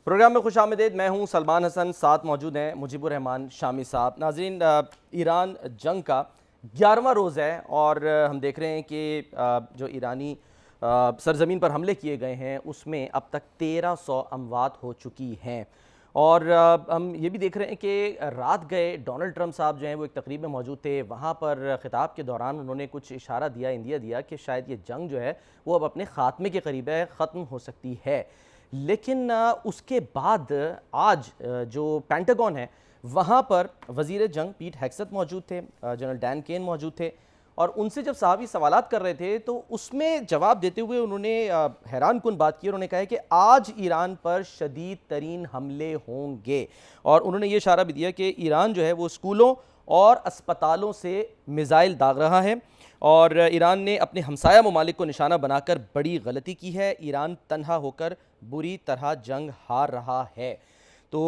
Programme में खुश आमदीद। मैं हूं सलमान हसन, साथ मौजूद हैं मुजीबुर रहमान शामी साहब। नाज़रीन, ईरान जंग का 11वां रोज़ है और हम देख रहे हैं कि जो ईरानी सरजमीन पर हमले किए गए हैं उसमें अब तक 1300 अमवात हो चुकी हैं। और हम ये भी देख रहे हैं कि रात गए डोनाल्ड ट्रंप साहब जो हैं वो एक तकरीब में मौजूद थे। वहाँ पर ख़िताब के दौरान उन्होंने कुछ इशारा दिया, इंदिया दिया कि शायद ये जंग जो है वो अब अपने ख़ात्मे के करीब है, ख़त्म हो सकती है। लेकिन उसके बाद आज जो पेंटागन है वहाँ पर वज़ीर जंग पीट हेग्सेथ मौजूद थे, जनरल डैन केन मौजूद थे और उनसे जब साहबी सवालात कर रहे थे तो उसमें जवाब देते हुए उन्होंने हैरान कुन बात की। उन्होंने कहा है कि आज ईरान पर शदीद तरीन हमले होंगे और उन्होंने ये इशारा भी दिया कि ईरान जो है वो स्कूलों और अस्पतालों से मिसाइल दाग रहा है और ईरान ने अपने हमसाया ममालिक को निशाना बनाकर बड़ी गलती की है। ईरान तन्हा होकर बुरी तरह जंग हार रहा है। तो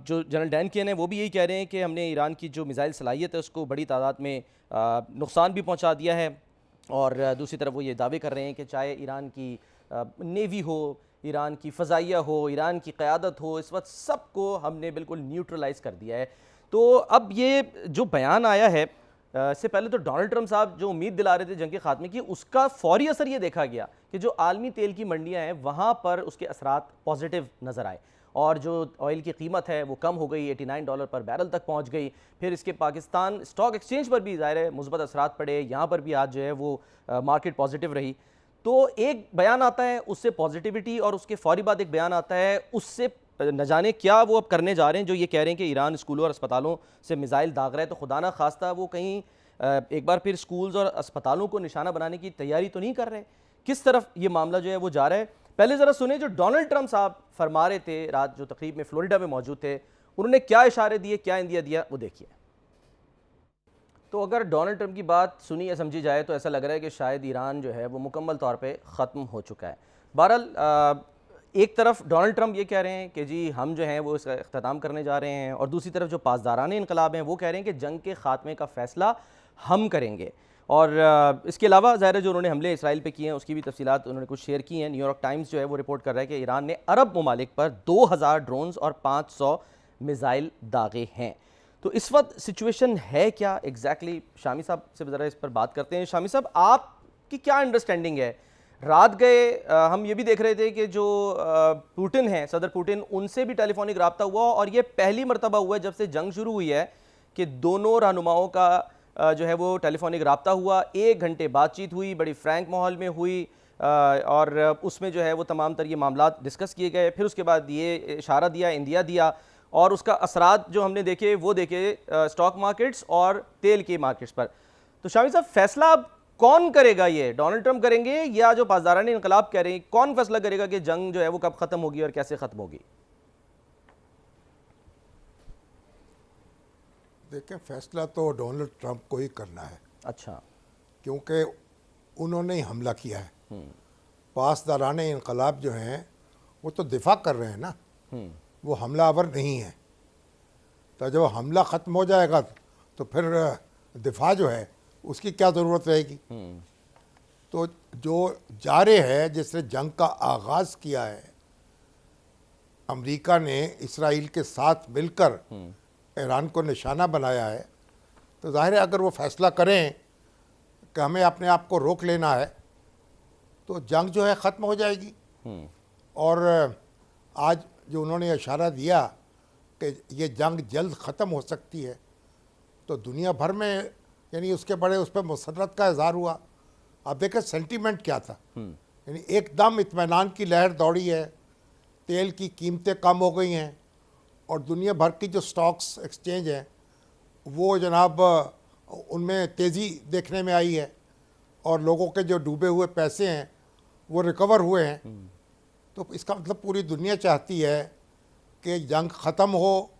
जो जनरल डैन केन है वो भी यही कह रहे हैं कि हमने ईरान की जो मिसाइल सलाहियत है उसको बड़ी तादाद में नुकसान भी पहुंचा दिया है। और दूसरी तरफ वो ये दावे कर रहे हैं कि चाहे ईरान की नेवी हो, ईरान की फ़ज़ाइया हो, ईरान की क़यादत हो, इस वक्त सबको हमने बिल्कुल न्यूट्रलाइज़ कर दिया है। तो अब ये जो बयान आया है, इससे पहले तो डोनाल्ड ट्रंप साहब जो उम्मीद दिला रहे थे जंग के खात्मे की, उसका फौरी असर ये देखा गया कि जो आलमी तेल की मंडियां हैं वहाँ पर उसके असरात पॉजिटिव नज़र आए और जो ऑयल की कीमत है वो कम हो गई, $89 पर बैरल तक पहुँच गई। फिर इसके पाकिस्तान स्टॉक एक्सचेंज पर भी ज़ाहिर है मुस्बत असरात पड़े, यहाँ पर भी आज जो है वो मार्केट पॉजिटिव रही। तो एक बयान आता है उससे पॉजिटिविटी और उसके फौरी बाद एक बयान आता है उससे न जाने क्या वो अब करने जा रहे हैं, जो ये कह रहे हैं कि ईरान स्कूलों और अस्पतालों से मिसाइल दाग रहा है। तो खुदा ना खास्ता वो कहीं एक बार फिर स्कूल्स और अस्पतालों को निशाना बनाने की तैयारी तो नहीं कर रहे? किस तरफ ये मामला जो है वो जा रहा है? पहले ज़रा सुने जो डोनाल्ड ट्रंप साहब फरमा रहे थे रात जो तकरीब में फ्लोरिडा में मौजूद थे, उन्होंने क्या इशारे दिए, क्या इंदिया दिया, वो देखिए। तो अगर डोनाल्ड ट्रंप की बात सुनी या समझी जाए तो ऐसा लग रहा है कि शायद ईरान जो है वो मुकम्मल तौर पे ख़त्म हो चुका है। बहरहाल एक तरफ डोनाल्ड ट्रंप ये कह रहे हैं कि जी हम जो हैं वो इसका अख्ताम करने जा रहे हैं और दूसरी तरफ जो पासदाराने इनकलाब हैं वो कह रहे हैं कि जंग के ख़ात्मे का फ़ैसला हम करेंगे। और इसके अलावा ज़ाहिर है जो उन्होंने हमले इसराइल पे किए हैं उसकी भी तफसीलात उन्होंने कुछ शेयर की हैं। न्यूयॉर्क टाइम्स जो है वो रिपोर्ट कर रहा है कि ईरान ने अरब ममालिक पर 2000 ड्रोन्स और 500 मिसाइल दागे हैं। तो इस वक्त सिचुएशन है क्या एग्जैक्टली? शामी साहब से ज़रा इस पर बात करते हैं। शामी साहब, आपकी क्या अंडरस्टैंडिंग है? रात गए हम ये भी देख रहे थे कि जो पुतिन हैं, सदर पुतिन, उनसे भी टेलीफोनिक रब्ता हुआ और ये पहली मरतबा हुआ है जब से जंग शुरू हुई है कि दोनों रहनुमाओं का जो है वो टेलीफोनिक रब्ता हुआ। 1 घंटे बातचीत हुई, बड़ी फ्रैंक माहौल में हुई और उसमें जो है वो तमाम तर ये मामला डिस्कस किए गए। फिर उसके बाद ये इशारा दिया, इंदिया दिया और उसका असरात जो हमने देखे वो देखे स्टॉक मार्केट्स और तेल के मार्केट्स पर। तो शामी साहब, फैसला अब कौन करेगा? ये डोनाल्ड ट्रंप करेंगे या जो पासदाराने इनकलाब कह रहे हैं? कौन फैसला करेगा कि जंग जो है वो कब खत्म होगी और कैसे खत्म होगी? देखें, फैसला तो डोनाल्ड ट्रंप को ही करना है। अच्छा। क्योंकि उन्होंने ही हमला किया है। पासदाराने इनकलाब जो हैं वो तो दिफा कर रहे हैं ना, वो हमलावर नहीं है। तो जब हमला ख़त्म हो जाएगा तो फिर दिफा जो है उसकी क्या ज़रूरत रहेगी। तो जो जारे है, जिसने जंग का आगाज़ किया है, अमेरिका ने इसराइल के साथ मिलकर ईरान को निशाना बनाया है, तो ज़ाहिर है अगर वो फैसला करें कि हमें अपने आप को रोक लेना है तो जंग जो है ख़त्म हो जाएगी। और आज जो उन्होंने इशारा दिया कि ये जंग जल्द ख़त्म हो सकती है, तो दुनिया भर में यानी उसके बड़े उस पर मुसर्रत का इज़हार हुआ। आप देखें सेंटीमेंट क्या था, यानी एकदम इत्मीनान की लहर दौड़ी है, तेल की कीमतें कम हो गई हैं और दुनिया भर की जो स्टॉक्स एक्सचेंज हैं वो जनाब उनमें तेज़ी देखने में आई है और लोगों के जो डूबे हुए पैसे हैं वो रिकवर हुए हैं। तो इसका मतलब पूरी दुनिया चाहती है कि जंग ख़त्म हो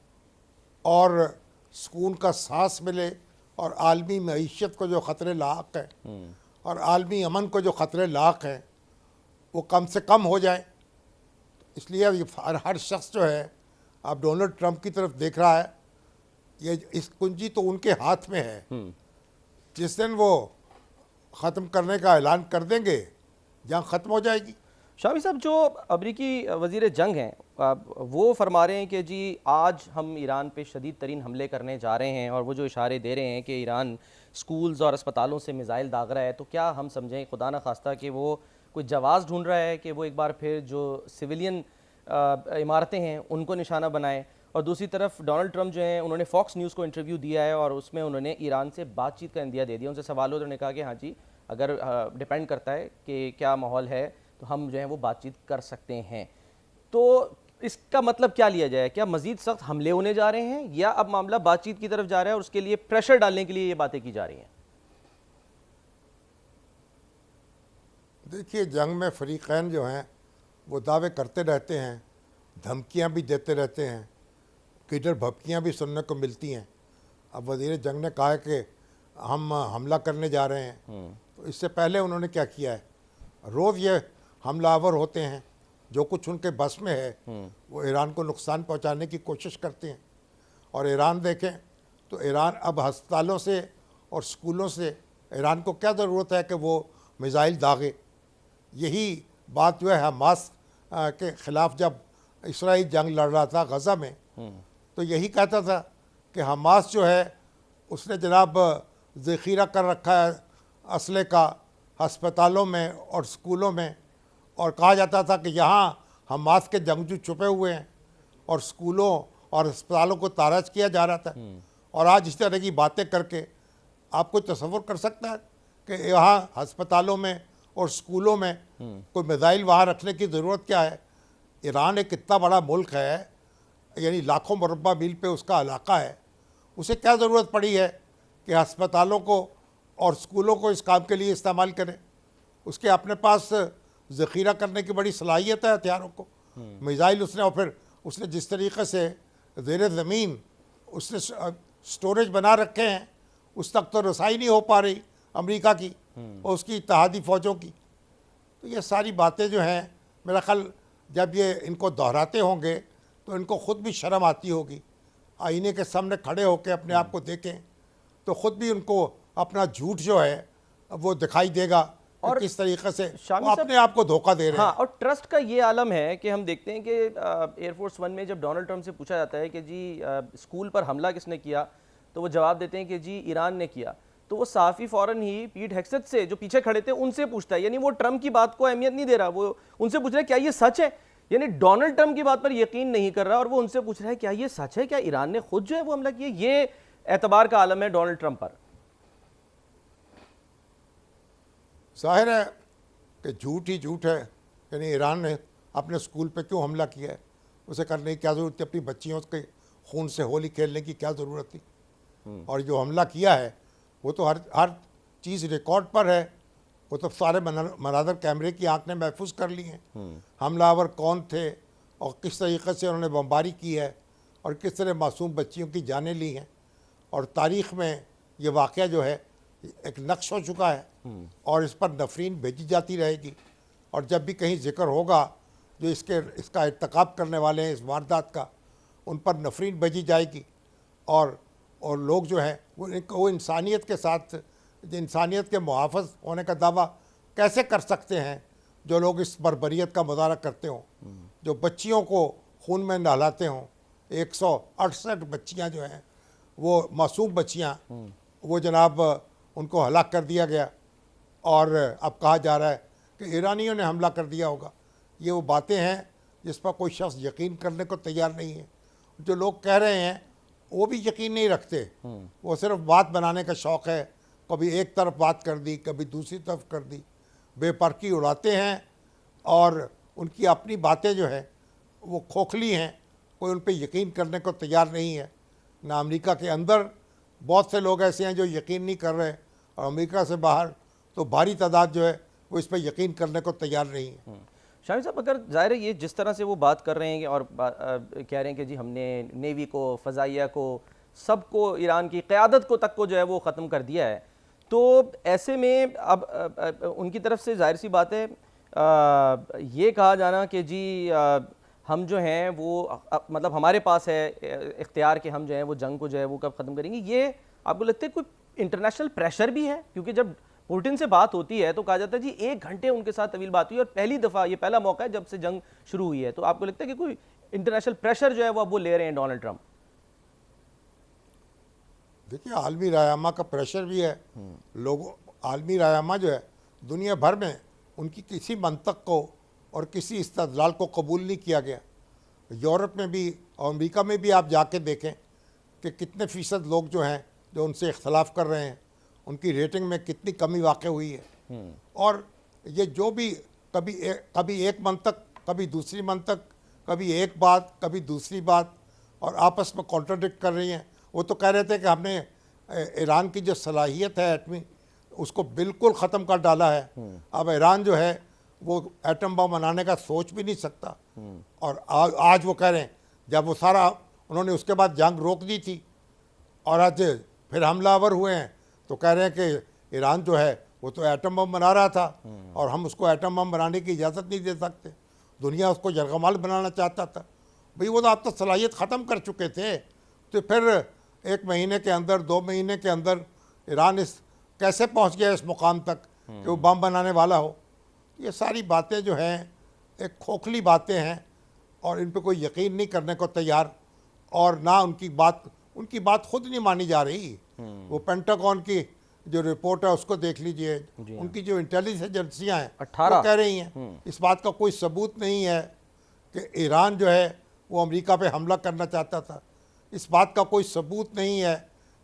और सुकून का सांस मिले और आलमी मईशत को जो ख़तरे लाक हैं और आलमी अमन को जो ख़तरे लाक हैं वो कम से कम हो जाए। इसलिए हर शख्स जो है अब डोनाल्ड ट्रंप की तरफ देख रहा है, ये इस कुंजी तो उनके हाथ में है। जिस दिन वो ख़त्म करने का ऐलान कर देंगे जंग ख़त्म हो जाएगी। शामी साहब, जो अमरीकी वज़ीर जंग हैं वो फरमा रहे हैं कि जी आज हम ईरान पे शदीद तरीन हमले करने जा रहे हैं, और वो जो इशारे दे रहे हैं कि ईरान स्कूल्स और अस्पतालों से मिसाइल दाग रहा है, तो क्या हम समझें खुदा न खास्ता कि वो कोई जवाज़ ढूंढ रहा है कि वो एक बार फिर जो सिविलियन इमारतें हैं उनको निशाना बनाए? और दूसरी तरफ डोनाल्ड ट्रंप जो हैं उन्होंने फॉक्स न्यूज़ को इंटरव्यू दिया है और उसमें उन्होंने ईरान से बातचीत का इंदिया दे दिया। उनसे सवाल हो तो उन्होंने कहा कि हाँ जी, अगर डिपेंड करता है कि क्या माहौल है तो हम जो है वो बातचीत कर सकते हैं। तो इसका मतलब क्या लिया जाए? क्या मज़ीद सख्त हमले होने जा रहे हैं, या अब मामला बातचीत की तरफ जा रहा है और उसके लिए प्रेशर डालने के लिए ये बातें की जा रही हैं? देखिए, जंग में फ़रीक़ैन जो हैं वो दावे करते रहते हैं, धमकियां भी देते रहते हैं, किधर भपकियां भी सुनने को मिलती हैं। अब वज़ीर जंग ने कहा है कि हम हमला करने जा रहे हैं, तो इससे पहले उन्होंने क्या किया है? रोज़ ये हमलावर होते हैं, जो कुछ उनके बस में है वो ईरान को नुकसान पहुंचाने की कोशिश करते हैं। और ईरान देखें तो ईरान अब अस्पतालों से और स्कूलों से ईरान को क्या ज़रूरत है कि वो मिसाइल दागे? यही बात जो है हमास के ख़िलाफ़ जब इसराइल जंग लड़ रहा था गज़ा में, तो यही कहता था कि हमास जो है उसने जनाब ज़ख़ीरा कर रखा है असले का अस्पतालों में और स्कूलों में, और कहा जाता था कि यहाँ हमास के जंगजू छुपे हुए हैं, और स्कूलों और अस्पतालों को ताराज किया जा रहा था। और आज इस तरह की बातें करके आप कोई तसव्वुर कर सकता है कि यहाँ अस्पतालों में और स्कूलों में कोई मिसाइल वहाँ रखने की ज़रूरत क्या है? ईरान एक इतना बड़ा मुल्क है, यानी लाखों मुरब्बा मील पे उसका इलाका है, उसे क्या ज़रूरत पड़ी है कि अस्पतालों को और स्कूलों को इस काम के लिए इस्तेमाल करें? उसके अपने पास ज़ख़ीरा करने की बड़ी सलाहियत है हथियारों को। मिसाइल उसने, और फिर उसने जिस तरीक़े से ज़ेर ज़मीन उसने स्टोरेज बना रखे हैं, उस तक तो रसाई नहीं हो पा रही अमेरिका की और उसकी इत्तेहादी फ़ौजों की। तो ये सारी बातें जो हैं, मेरा ख्याल जब ये इनको दोहराते होंगे तो इनको ख़ुद भी शर्म आती होगी। आईने के सामने खड़े होकर अपने आप को देखें तो ख़ुद भी उनको अपना झूठ जो है वो दिखाई देगा और किस तरीक़े से वो अपने आप को धोखा दे रहे हैं। हाँ, और ट्रस्ट का ये आलम है कि हम देखते हैं कि एयरफोर्स वन में जब डोनाल्ड ट्रंप से पूछा जाता है कि जी स्कूल पर हमला किसने किया, तो वो जवाब देते हैं कि जी ईरान ने किया। तो वो सहाफ़ी फ़ौरन ही पीट हेग्सेथ से जो पीछे खड़े थे उनसे पूछता है, यानी वो ट्रंप की बात को अहमियत नहीं दे रहा, वो उनसे पूछ रहा है क्या ये सच है? यानी डोनाल्ड ट्रंप की बात पर यकीन नहीं कर रहा और वो उनसे पूछ रहा है क्या ये सच है, क्या ईरान ने खुद जो है वो हमला किया? ये एतबार का आलम है डोनाल्ड ट्रंप पर। जाहिर है कि झूठ ही झूठ है। यानी ईरान ने अपने स्कूल पे क्यों हमला किया है? उसे करने की क्या ज़रूरत थी? अपनी बच्चियों के खून से होली खेलने की क्या ज़रूरत थी? और जो हमला किया है वो तो हर चीज़ रिकॉर्ड पर है, वो तो सारे मनाज़र कैमरे की आंख ने महफूज कर ली हैं। हमलावर कौन थे और किस तरीक़े से उन्होंने बमबारी की है और किस तरह मासूम बच्चियों की जानें ली हैं। और तारीख़ में ये वाक़या जो है एक नक्श हो चुका है और इस पर नफरीन भेजी जाती रहेगी। और जब भी कहीं जिक्र होगा जो इसका इर्तिकाब करने वाले हैं इस वारदात का, उन पर नफरीन भेजी जाएगी। और लोग जो हैं वो इंसानियत के साथ, इंसानियत के मुहाफ़िज़ होने का दावा कैसे कर सकते हैं जो लोग इस बर्बरियत का मुज़ाहरा करते हों, जो बच्चियों को खून में नहलाते हों। 168 बच्चियाँ जो हैं वो मासूम बच्चियाँ, वो जनाब उनको हलाक कर दिया गया और अब कहा जा रहा है कि ईरानियों ने हमला कर दिया होगा। ये वो बातें हैं जिस पर कोई शख्स यकीन करने को तैयार नहीं है। जो लोग कह रहे हैं वो भी यकीन नहीं रखते, वो सिर्फ बात बनाने का शौक़ है। कभी एक तरफ बात कर दी, कभी दूसरी तरफ कर दी, बेपरकी उड़ाते हैं और उनकी अपनी बातें जो है वो खोखली हैं, कोई उन पर यकीन करने को तैयार नहीं है। ना अमेरिका के अंदर बहुत से लोग ऐसे हैं जो यकीन नहीं कर रहे, और अमेरिका से बाहर तो भारी तादाद जो है वो इस पर यकीन करने को तैयार नहीं है। शामी साहब, अगर ज़ाहिर है ये जिस तरह से वो बात कर रहे हैं और कह रहे हैं कि जी हमने नेवी को, फ़ज़ाइया को, सबको, ईरान की क़यादत को तक को जो है वो ख़त्म कर दिया है, तो ऐसे में अब उनकी तरफ से ज़ाहिर सी बात है ये कहा जाना कि जी हम जो हैं वो मतलब हमारे पास है इख्तियार कि हम जो है वो जंग को जो है वो कब ख़त्म करेंगे, ये आपको लगता है कोई इंटरनेशनल प्रेशर भी है? क्योंकि जब पुतिन से बात होती है तो कहा जाता है जी 1 घंटे उनके साथ तवील बात हुई और पहली दफ़ा, ये पहला मौका है जब से जंग शुरू हुई है। तो आपको लगता है कि कोई इंटरनेशनल प्रेशर जो है वो अब वो ले रहे हैं डोनाल्ड ट्रंप? देखिए, आलमी रायमा का प्रेशर भी है। लोगों आलमी रायमा जो है दुनिया भर में उनकी किसी मंतक को और किसी इस्तदलाल को कबूल नहीं किया गया। यूरोप में भी और अमेरिका में भी आप जाके देखें कि कितने फ़ीसद लोग जो हैं जो उनसे इख्तलाफ कर रहे हैं, उनकी रेटिंग में कितनी कमी वाक़ हुई है। और ये जो भी कभी एक मंतक, कभी दूसरी मंतक, कभी एक बात, कभी दूसरी बात, और आपस में कॉन्ट्राडिक्ट कर रही हैं। वो तो कह रहे थे कि हमने ईरान की जो सलाहियत है एटमी, उसको बिल्कुल ख़त्म कर डाला है। अब ईरान जो है वो एटम बम बनाने का सोच भी नहीं सकता। और आज वो कह रहे हैं, जब वो सारा उन्होंने उसके बाद जंग रोक दी थी और आज फिर हमलावर हुए हैं, तो कह रहे हैं कि ईरान जो है वो तो एटम बम बना रहा था और हम उसको एटम बम बनाने की इजाज़त नहीं दे सकते। दुनिया उसको यरगमाल बनाना चाहता था। भाई वो तो आप तो सलाहियत ख़त्म कर चुके थे, तो फिर 1 महीने के अंदर, 2 महीने के अंदर ईरान इस कैसे पहुंच गया इस मुकाम तक कि वो बम बनाने वाला हो। ये सारी बातें जो हैं एक खोखली बातें हैं और इन पे कोई यकीन नहीं करने को तैयार, और ना उनकी बात खुद नहीं मानी जा रही। वो पेंटागन की जो रिपोर्ट है उसको देख लीजिए, उनकी जो इंटेलिजेंस एजेंसियाँ हैं 18 वो कह रही हैं इस बात का कोई सबूत नहीं है कि ईरान जो है वो अमेरिका पे हमला करना चाहता था। इस बात का कोई सबूत नहीं है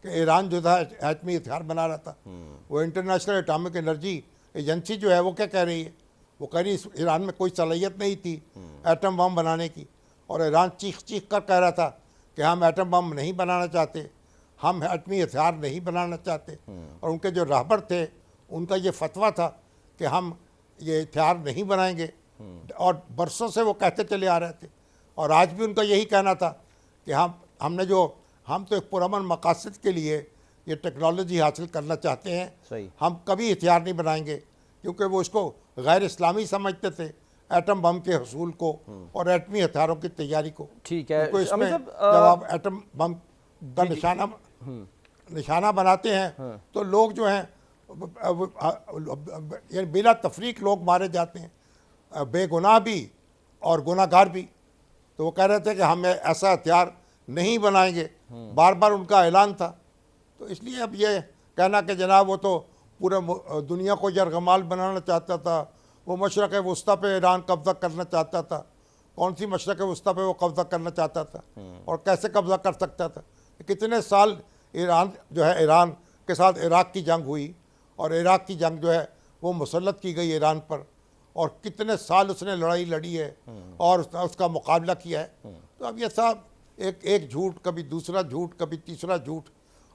कि ईरान जो था एटमी हथियार बना रहा था। वो इंटरनेशनल एटॉमिक एनर्जी एजेंसी जो है वो क्या कह रही है? वो कह रही है ईरान में कोई सलाहियत नहीं थी एटम बम बनाने की, और ईरान चीख चीख कर कह रहा था कि हम एटम बम नहीं बनाना चाहते, हम एटमी हथियार नहीं बनाना चाहते। और उनके जो रहबर थे उनका ये फतवा था कि हम ये हथियार नहीं बनाएंगे, और बरसों से वो कहते चले आ रहे थे। और आज भी उनका यही कहना था कि हम तो एक पुरअमन मकासद के लिए ये टेक्नोलॉजी हासिल करना चाहते हैं, सही। हम कभी हथियार नहीं बनाएंगे, क्योंकि वो इसको गैर इस्लामी समझते थे एटम बम के हसूल को और एटमी हथियारों की तैयारी को। ठीक है। क्योंकि इसमें अमित जब साहब, आप एटम बम का निशाना बनाते हैं तो लोग जो हैं ये बिला तफरीक लोग मारे जाते हैं, बेगुनाह भी और गुनाहगार भी। तो वो कह रहे थे कि हम ऐसा हथियार नहीं बनाएंगे, बार बार उनका ऐलान था। तो इसलिए अब ये कहना कि जनाब वो तो पूरे दुनिया को यरगमाल बनाना चाहता था, वो मशरक़ वस्ता पे ईरान कब्ज़ा करना चाहता था। कौन सी मशरक़ वस्ता पे वो कब्ज़ा करना चाहता था और कैसे कब्ज़ा कर सकता था? कितने साल ईरान जो है, ईरान के साथ इराक़ की जंग हुई और इराक़ की जंग जो है वो मुसल्लत की गई ईरान पर, और कितने साल उसने लड़ाई लड़ी है और उसका मुकाबला किया है। तो अब ये सब एक झूठ, कभी दूसरा झूठ, कभी तीसरा झूठ,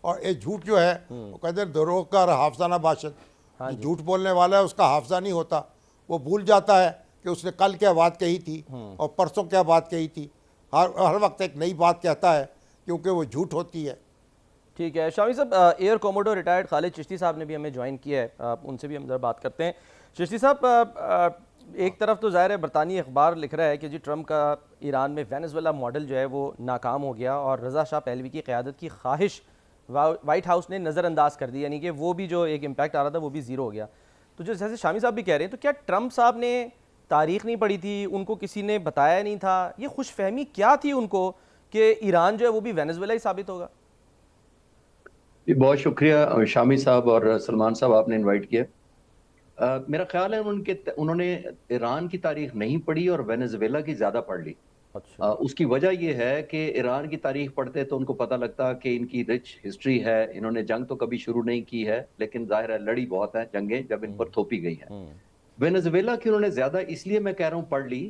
और एक झूठ जो है वो कहते हैं दरोकार हाफजाना बाशद। जो झूठ बोलने वाला है उसका हाफजा नहीं होता, वो भूल जाता है कि उसने कल क्या बात कही थी और परसों क्या बात कही थी। हर वक्त एक नई बात कहता है क्योंकि वो झूठ होती है। ठीक है शामी साहब, air commodore retired Khalid Chishti साहब ने भी हमें ज्वाइन किया है, उनसे भी हम ज़रा बात करते हैं। चिश्ती साहब, एक तरफ तो ज़ाहिर है बरतानी अखबार लिख रहा है कि जी ट्रंप का ईरान में वेनेजुएला मॉडल जो है वो नाकाम हो गया और रज़ा शाह पहलवी की क़यादत की ख्वाहिश वाइट हाउस ने नज़रअंदाज कर दी, यानी कि वो भी जो एक इम्पैक्ट आ रहा था वो भी ज़ीरो हो गया। तो जो जैसे शामी साहब भी कह रहे हैं, तो क्या ट्रंप साहब ने तारीख़ नहीं पढ़ी थी, उनको किसी ने बताया नहीं था? ये खुशफहमी क्या थी उनको कि ईरान जो है वो भी वेनेजुएला ही साबित होगा? बहुत शुक्रिया शामी साहब और सलमान साहब, आपने इनवाइट किया। मेरा ख्याल है उन्होंने ईरान की तारीख नहीं पढ़ी और वेनेजुएला की ज़्यादा पढ़ ली। अच्छा। उसकी वजह यह है कि ईरान की तारीख पढ़ते तो उनको पता लगता कि इनकी रिच हिस्ट्री है, इन्होंने जंग तो कभी शुरू नहीं की है, लेकिन जाहिर है लड़ी बहुत है जंगें जब इन पर थोपी गई हैं। वेनेजुएला की उन्होंने ज़्यादा इसलिए मैं कह रहा हूँ पढ़ ली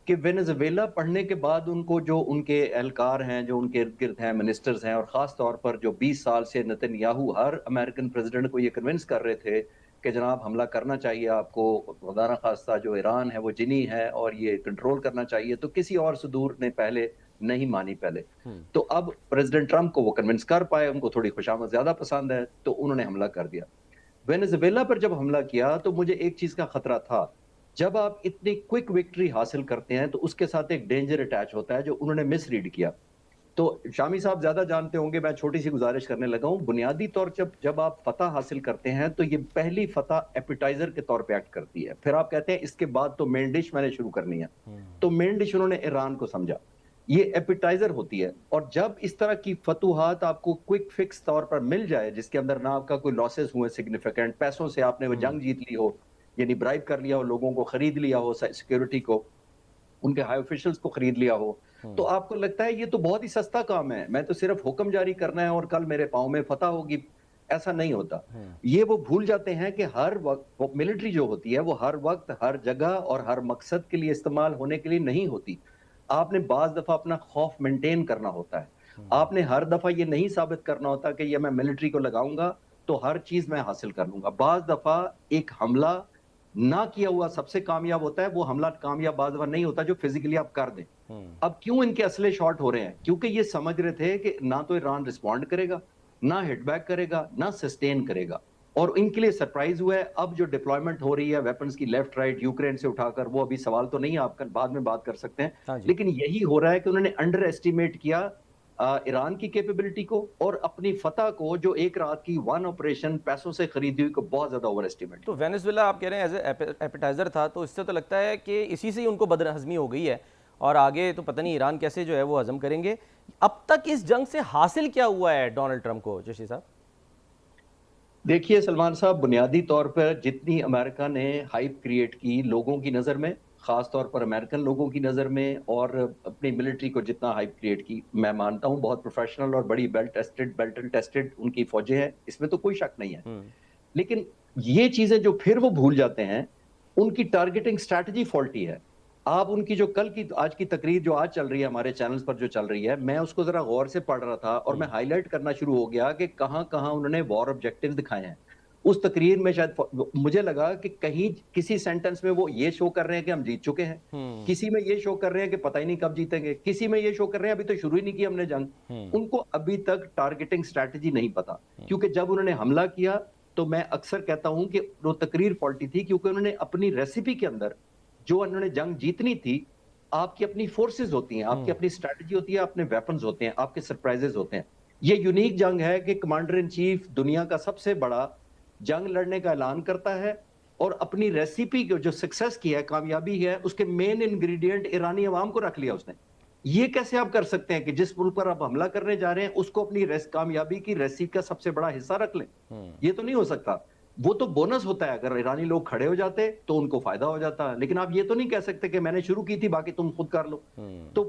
कि वेनेजुएला पढ़ने के बाद उनको जो उनके एहलकार हैं, जो उनके इर्द गिर्द हैं, मिनिस्टर्स हैं, और ख़ास तौर पर जो 20 साल से नेतन्याहू हर अमेरिकन प्रेसिडेंट को ये कन्विंस कर रहे थे कि जनाब हमला करना चाहिए आपको, खुदा न खास्ता जो ईरान है वो जिनी है और ये कंट्रोल करना चाहिए, तो किसी और सदूर ने पहले नहीं मानी पहले। तो अब प्रेसिडेंट ट्रंप को वो कन्विंस कर पाए, उनको थोड़ी खुशामद ज़्यादा पसंद है, तो उन्होंने हमला कर दिया। वेनेजुएला पर जब हमला किया तो मुझे एक चीज़ का खतरा था, जब आप इतनी क्विक विक्ट्री हासिल करते हैं तो उसके साथ एक डेंजर अटैच होता है, जो उन्होंने मिसरीड किया। तो शामी साहब ज्यादा जानते होंगे, मैं छोटी सी गुजारिश करने लगा हूं। बुनियादी तौर जब आप फतह हासिल करते हैं तो ये पहली फतह एपिटाइजर के तौर पे एक्ट करती है। फिर आप कहते हैं इसके बाद तो मेन डिश मैंने शुरू करनी है। तो मेन डिश उन्होंने ईरान को समझा, ये एपिटाइजर होती है। और जब इस तरह की फतूहात आपको क्विक फिक्स तौर पर मिल जाए, जिसके अंदर ना आपका कोई लॉसेस हुए सिग्निफिकेंट, पैसों से आपने वो जंग जीत ली हो, यानी ब्राइब कर लिया हो, लोगों को खरीद लिया हो, सिक्योरिटी को, उनके हाई ऑफिशियल्स को खरीद लिया हो, तो आपको लगता है ये तो बहुत ही सस्ता काम है, मैं तो सिर्फ हुक्म जारी करना है और कल मेरे पांव में फतह होगी। ऐसा नहीं होता। ये वो भूल जाते हैं कि हर वक्त मिलिट्री जो होती है वो हर वक्त, हर जगह और हर मकसद के लिए इस्तेमाल होने के लिए नहीं होती। आपने बाज दफा अपना खौफ मेंटेन करना होता है। आपने हर दफा ये नहीं साबित करना होता कि ये मैं मिलिट्री को लगाऊंगा तो हर चीज मैं हासिल कर लूंगा। बाज दफा एक हमला ना किया हुआ सबसे कामयाब होता है, वो हमला कामयाब बाज दफा नहीं होता जो फिजिकली आप कर दें। अब क्यों इनके असले शॉट हो रहे हैं? क्योंकि ये समझ रहे थे कि ना तो ईरान रिस्पॉन्ड करेगा, ना हिटबैक करेगा, ना सस्टेन करेगा, और इनके लिए सरप्राइज हुआ है। अब जो डिप्लॉयमेंट हो रही है वेपन्स की लेफ्ट राइट यूक्रेन से उठाकर, वो अभी सवाल तो नहीं है, आपका बाद में बात कर सकते हैं, लेकिन यही हो रहा है कि उन्होंने अंडर एस्टिमेट किया ईरान की कैपेबिलिटी को और अपनी फतह को, जो एक रात की वन ऑपरेशन पैसों से खरीदी हुई, को बहुत ज्यादा ओवर एस्टिमेट। तो वेनेजुएला आप कह रहे हैं एज एपेटाइजर था, तो इससे तो लगता है कि इसी से ही उनको बदहजमी हो गई है और आगे तो पता नहीं ईरान कैसे जो है वो हजम करेंगे। अब तक इस जंग से हासिल क्या हुआ है डोनाल्ड ट्रंप को, जोशी साहब? देखिए सलमान साहब, बुनियादी तौर पर जितनी अमेरिका ने हाइप क्रिएट की लोगों की नजर में, खास तौर पर अमेरिकन लोगों की नजर में, और अपनी मिलिट्री को जितना हाइप क्रिएट की, मैं मानता हूं बहुत प्रोफेशनल और बड़ी बैटल टेस्टेड उनकी फौजें हैं, इसमें तो कोई शक नहीं है। लेकिन ये चीजें जो फिर वो भूल जाते हैं, उनकी टारगेटिंग स्ट्रैटेजी फॉल्टी है। आप उनकी जो कल की, आज की तकरीर जो आज चल रही है हमारे चैनल्स पर जो चल रही है, मैं उसको जरा गौर से पढ़ रहा था और मैं हाईलाइट करना शुरू हो गया कि कहां कहां उन्होंने वॉर ऑब्जेक्टिव्स दिखाए हैं। उस तकरीर में शायद मुझे लगा कि कहीं किसी सेंटेंस में वो ये शो कर रहे हैं कि हम जीत चुके हैं, किसी में ये शो कर रहे हैं कि पता ही नहीं कब जीतेंगे, किसी में ये शो कर रहे हैं अभी तो शुरू ही नहीं की हमने जंग। उनको अभी तक टारगेटिंग स्ट्रैटेजी नहीं पता, क्योंकि जब उन्होंने हमला किया तो मैं अक्सर कहता हूं कि वो तकरीर फॉल्टी थी, क्योंकि उन्होंने अपनी रेसिपी के अंदर, जो उन्होंने जंग जीतनी थी, आपकी अपनी फोर्सेस होती हैं, आपकी अपनी स्ट्रैटेजी होती है, अपने वेपन्स होते हैं, आपके सरप्राइजेस होते हैं। ये यूनिक जंग है कि कमांडर इन चीफ दुनिया का सबसे बड़ा जंग लड़ने का ऐलान करता है और अपनी रेसिपी को, जो सक्सेस की है, कामयाबी है, उसके मेन इंग्रेडिएंट ईरानी अवाम को रख लिया उसने। ये कैसे आप कर सकते हैं कि जिस मुल्क पर आप हमला करने जा रहे हैं उसको अपनी कामयाबी की रेसिपी का सबसे बड़ा हिस्सा रख लें? ये तो नहीं हो सकता। वो तो बोनस होता है, अगर ईरानी लोग खड़े हो जाते तो उनको फायदा हो जाता, लेकिन आप ये तो नहीं कह सकते कि मैंने शुरू की थी बाकी तुम खुद कर लो। तो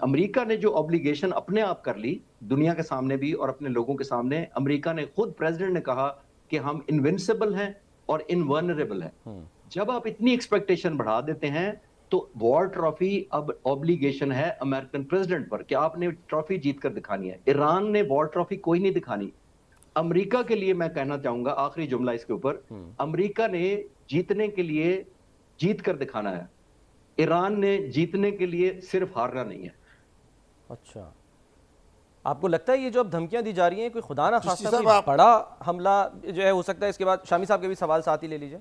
अमेरिका ने जो ऑब्लिगेशन अपने आप कर ली, दुनिया के सामने भी और अपने लोगों के सामने, अमेरिका ने खुद, प्रेसिडेंट ने कहा कि हम इनविंसिबल हैं और इनवर्नरेबल हैं। जब आप इतनी एक्सपेक्टेशन बढ़ा देते हैं तो वॉर ट्रॉफी अब ऑब्लिगेशन है अमेरिकन प्रेसिडेंट पर कि आपने ट्रॉफी जीत कर दिखानी है। ईरान ने वॉर ट्रॉफी कोई नहीं दिखानी। अमेरिका के लिए मैं कहना चाहूंगा आखिरी जुमला इसके ऊपर, अमेरिका ने जीतने के लिए जीत कर दिखाना है, ईरान ने जीतने के लिए सिर्फ हारना नहीं है। अच्छा, आपको लगता है ये जो अब धमकियां दी जा रही हैं, कोई खुदा ना खास्ता साहब, कोई बड़ा हमला जो है हो सकता है? इसके बाद शामी साहब के भी सवाल साथ ही ले लीजिए।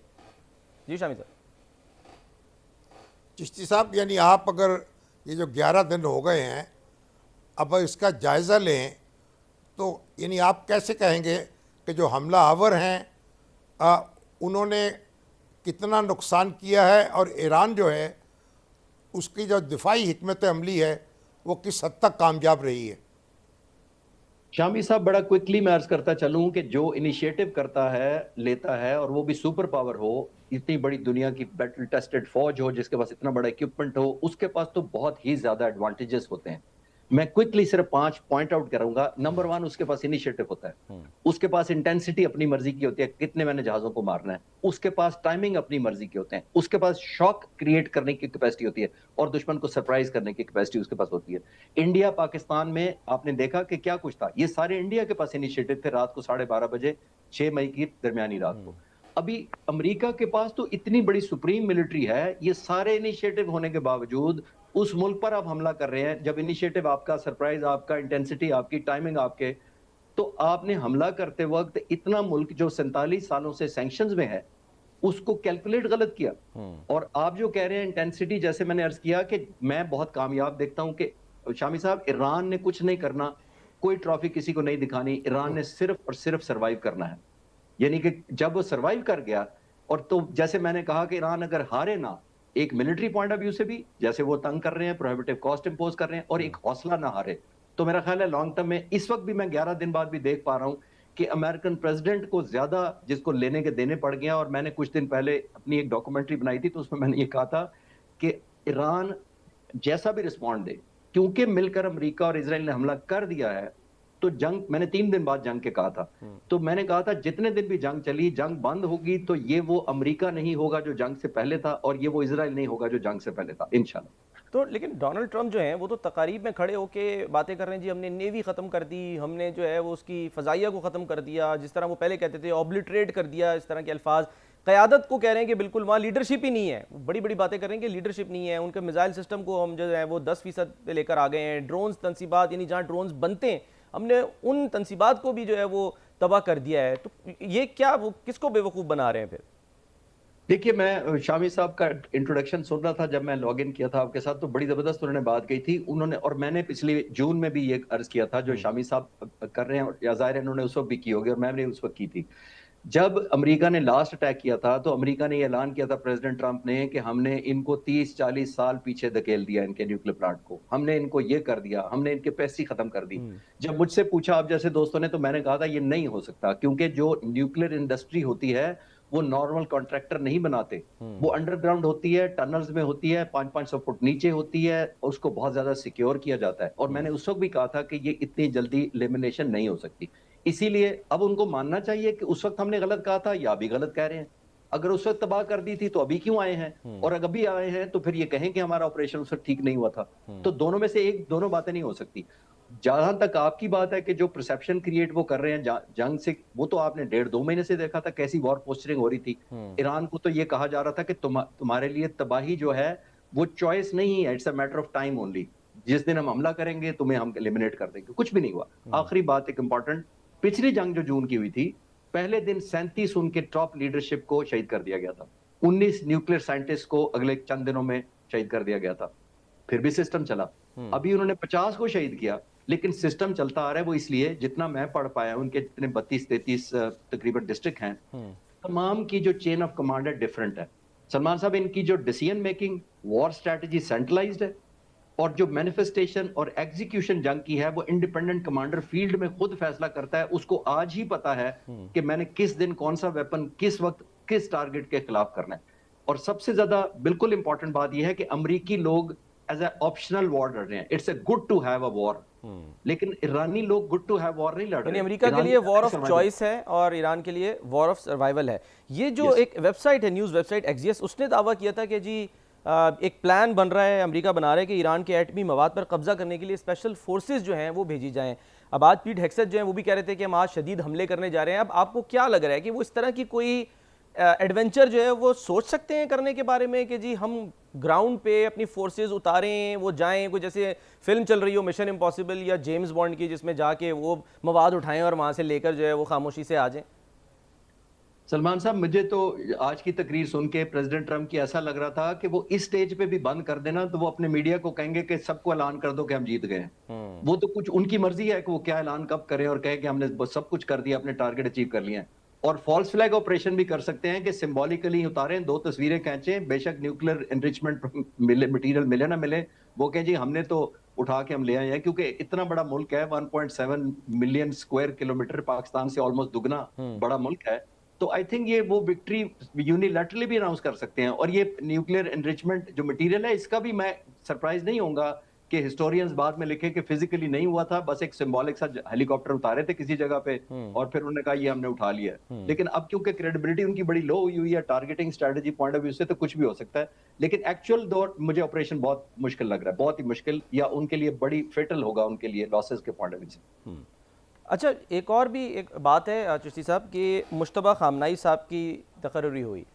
जी शामी साहब। चिश्ती साहब, यानी आप अगर ये जो 11 दिन हो गए हैं, अब इसका जायज़ा लें तो यानी आप कैसे कहेंगे कि जो हमला आवर हैं उन्होंने कितना नुकसान किया है और ईरान जो है उसकी जो दिफाई हिकमत अमली है वो किस हद तक कामयाब रही है? शामी साहब, बड़ा क्विकली मैं अर्ज करता चलूं कि जो इनिशिएटिव करता है, लेता है, और वो भी सुपर पावर हो, इतनी बड़ी दुनिया की बैटल टेस्टेड फौज हो, जिसके पास इतना बड़ा इक्विपमेंट हो, उसके पास तो बहुत ही ज्यादा एडवांटेजेस होते हैं। मैं क्विकली सिर्फ 5 पॉइंट आउट करूंगा। नंबर 1, उसके पास इनिशिएटिव होता है, उसके पास इंटेंसिटी अपनी मर्जी की होती है, कितने मैंने जहाजों को मारना है, उसके पास टाइमिंग अपनी मर्जी के होते हैं, उसके पास शॉक क्रिएट करने की कैपेसिटी होती है और दुश्मन को सरप्राइज करने की कैपेसिटी उसके पास होती है। इंडिया पाकिस्तान में आपने देखा कि क्या कुछ था, ये सारे इंडिया के पास इनिशिएटिव थे रात को 12:30 बजे 6 मई की दरमियानी रात को। अभी अमेरिका के पास तो इतनी बड़ी सुप्रीम मिलिट्री है, ये सारे इनिशिएटिव होने के बावजूद उस मुल्क पर आप हमला कर रहे हैं। जब इनिशिएटिव आपका, सरप्राइज आपका, इंटेंसिटी आपकी, टाइमिंग आपके, तो आपने हमला करते वक्त इतना मुल्क जो 47 सालों से सैंक्शंस में है उसको कैलकुलेट गलत किया। और आप जो कह रहे हैं इंटेंसिटी, जैसे मैंने अर्ज किया कि मैं बहुत कामयाब देखता हूं कि शामी साहब, ईरान ने कुछ नहीं करना, कोई ट्रॉफी किसी को नहीं दिखानी, ईरान ने सिर्फ और सिर्फ सर्वाइव करना है। यानी कि जब वो सर्वाइव कर गया, और तो जैसे मैंने कहा कि ईरान अगर हारे ना, एक मिलिट्री पॉइंट ऑफ व्यू से भी जैसे वो तंग कर रहे हैं, प्रोहिबिटिव कॉस्ट इंपोज कर रहे हैं, और एक हौसला ना हारे, तो मेरा ख्याल है लॉन्ग टर्म में, इस वक्त भी मैं 11 दिन बाद भी देख पा रहा हूं कि अमेरिकन प्रेसिडेंट को ज्यादा जिसको लेने के देने पड़ गया। और मैंने कुछ दिन पहले अपनी एक डॉक्यूमेंट्री बनाई थी, तो उसमें मैंने ये कहा था कि ईरान जैसा भी रिस्पॉन्ड दे, क्योंकि मिलकर अमेरिका और इजराइल ने हमला कर दिया है, तो जंग, मैंने 3 दिन बाद जंग के कहा था, तो मैंने कहा था जितने दिन भी जंग चली, जंग बंद होगी तो ये वो अमेरिका नहीं होगा जो जंग से पहले था, और ये वो इजराइल नहीं होगा जो जंग से पहले था, इंशाल्लाह। तो लेकिन डोनाल्ड ट्रंप जो हैं वो तो तकारीब में खड़े होके बातें कर रहे हैं, जी हमने नेवी ख़त्म कर दी, हमने जो है वो उसकी फ़ज़ाइया को ख़त्म कर दिया, जिस तरह वो पहले कहते थे ऑब्लिटरेट कर दिया, इस तरह के अल्फाज। क़यादत को कह रहे हैं कि बिल्कुल वहाँ लीडरशिप ही नहीं है, बड़ी बड़ी बातें कर रहे हैं कि लीडरशिप नहीं है, उनके मिसाइल सिस्टम को हम जो है वो 10% पे लेकर आ गए हैं, ड्रोन्स तनसीबात, यानी जहाँ ड्रोन्स बनते हैं हमने उन तनसीबात को भी जो है वो तबाह कर दिया है। तो ये क्या, वो किसको बेवकूफ़ बना रहे हैं फिर? देखिए, मैं शामी साहब का इंट्रोडक्शन सुन रहा था जब मैं लॉग इन किया था आपके साथ, तो बड़ी जबरदस्त उन्होंने बात कही थी उन्होंने, और मैंने पिछले जून में भी ये अर्ज किया था जो शामी साहब कर रहे हैं, और या ज़ाहिर है उन्होंने उस वक्त भी की होगी और मैंने उस वक्त की थी। जब अमेरिका ने लास्ट अटैक किया था, तो अमेरिका ने ये ऐलान किया था, प्रेसिडेंट ट्रंप ने, कि हमने इनको 30-40 साल पीछे धकेल दिया, इनके न्यूक्लियर प्लांट को, हमने इनको ये कर दिया, हमने इनके पैसे खत्म कर दी। जब मुझसे पूछा आप जैसे दोस्तों ने, तो मैंने कहा था ये नहीं हो सकता, क्योंकि जो न्यूक्लियर इंडस्ट्री होती है वो नॉर्मल कॉन्ट्रैक्टर नहीं बनाते, वो अंडरग्राउंड होती है, टनल्स में होती है, 500-500 फुट नीचे होती है, उसको बहुत ज्यादा सिक्योर किया जाता है। और मैंने उस वक्त भी कहा था कि ये इतनी जल्दी एलिमिनेशन नहीं हो सकती। इसीलिए अब उनको मानना चाहिए कि उस वक्त हमने गलत कहा था, या अभी गलत कह रहे हैं। अगर उस वक्त तबाह कर दी थी तो अभी क्यों आए हैं, और अगर अभी आए हैं तो फिर ये कहें कि हमारा ऑपरेशन उस वक्त ठीक नहीं हुआ था। तो दोनों में से एक, दोनों बातें नहीं हो सकती। जहां तक आपकी बात है कि जो परसेप्शन क्रिएट वो कर रहे हैं जंग से, वो तो आपने 1.5-2 महीने से देखा था कैसी वॉर पोस्चरिंग हो रही थी। ईरान को तो ये कहा जा रहा था कि तुम्हारे लिए तबाही जो है वो चॉइस नहीं है, it's a matter of time only, जिस दिन हम हमला करेंगे तुम्हें हम एलिमिनेट कर देंगे। कुछ भी नहीं हुआ। आखिरी बात एक इंपॉर्टेंट, पिछली जंग जो जून की हुई थी, पहले दिन 37 उनके टॉप लीडरशिप को शहीद कर दिया गया था, 19 न्यूक्लियर साइंटिस्ट को अगले चंद दिनों में शहीद कर दिया गया था, फिर भी सिस्टम चला। अभी उन्होंने 50 को शहीद किया, लेकिन सिस्टम चलता आ रहा है। वो इसलिए, जितना मैं पढ़ पाया, उनके जितने 32-33 तकरीबन डिस्ट्रिक्ट हैं, तमाम की जो चेन ऑफ कमांड है डिफरेंट है। सलमान साहब, इनकी जो decision making, war strategy centralised है, और जो मैनिफेस्टेशन और एग्जीक्यूशन जंग की है वो इंडिपेंडेंट कमांडर फील्ड में खुद फैसला करता है। उसको आज ही पता है कि मैंने किस दिन कौन सा वेपन किस वक्त किस टारगेट के खिलाफ करना है। और सबसे ज्यादा बिल्कुल इंपॉर्टेंट बात यह है कि अमेरिकी लोग एज ए ऑप्शनल वॉर लड़ रहे हैं। It's a good to have a war, लेकिन ईरानी लोग गुड टू हैव वॉर नहीं लड़ रहे। अमेरिका के लिए वॉर ऑफ चॉइस है और ईरान के लिए वॉर ऑफ सर्वाइवल है। ये जो एक वेबसाइट है, न्यूज़ वेबसाइट एक्सियस, उसने दावा किया था कि जी एक प्लान बन रहा है, अमेरिका बना रहा है कि ईरान के एटमी मवाद पर कब्जा करने के लिए स्पेशल फोर्सेस जो हैं वो भेजी जाएं। अब आज पीट हेग्सेथ जो हैं वो भी कह रहे थे कि हम आज शदीद हमले करने जा रहे हैं। अब आपको क्या लग रहा है कि वो इस तरह की कोई एडवेंचर जो है वो सोच सकते हैं करने के बारे में कि जी हम ग्राउंड पे अपनी फोर्सेस उतारें, वो जाएं, कोई जैसे फिल्म चल रही हो मिशन इम्पॉसिबल या जेम्स बॉन्ड की, जिसमें जाके वो मवाद उठाएं और वहाँ से लेकर जो है वो खामोशी से आ जाएं? सलमान साहब, मुझे तो आज की तकरीर सुन के प्रेसिडेंट ट्रंप की ऐसा लग रहा था कि वो इस स्टेज पे भी बंद कर देना तो वो अपने मीडिया को कहेंगे कि सबको ऐलान कर दो कि हम जीत गए। वो तो कुछ उनकी मर्जी है कि वो क्या ऐलान कब करें और कहे कि हमने सब कुछ कर दिया, अपने टारगेट अचीव कर लिए हैं। और फॉल्स फ्लैग ऑपरेशन भी कर सकते हैं कि सिंबॉलिकली उतारें, 2 तस्वीरें खींचें, बेशक न्यूक्लियर एनरिचमेंट मटेरियल मिले ना मिले, वो कहें जी हमने तो उठा के हम ले आए हैं। क्योंकि इतना बड़ा मुल्क है, 1.7 मिलियन स्क्वायर किलोमीटर, पाकिस्तान से ऑलमोस्ट दुगना बड़ा मुल्क है। तो आई थिंक ये वो विक्ट्री यूनिलैटरली भी अनाउंस कर सकते हैं। और ये न्यूक्लियर एनरिचमेंट जो मटेरियल है, इसका भी मैं सरप्राइज नहीं होऊंगा कि हिस्टोरियंस बाद में लिखे कि फिजिकली नहीं हुआ था, बस एक सिंबॉलिक सा हेलीकॉप्टर उतारे थे किसी जगह पे और फिर उन्होंने कहा ये हमने उठा लिया। लेकिन अब क्योंकि क्रेडिबिलिटी उनकी बड़ी लो हुई है targeting strategy point of view से, तो कुछ भी हो सकता है। लेकिन एक्चुअल दौर मुझे ऑपरेशन बहुत मुश्किल लग रहा है, बहुत ही मुश्किल, या उनके लिए बड़ी फेटल होगा उनके लिए लॉसेस के पॉइंट ऑफ व्यू से। अच्छा, एक और भी एक बात है चिश्ती साहब कि मुश्तबा खामनाई साहब की तकर्री हुई,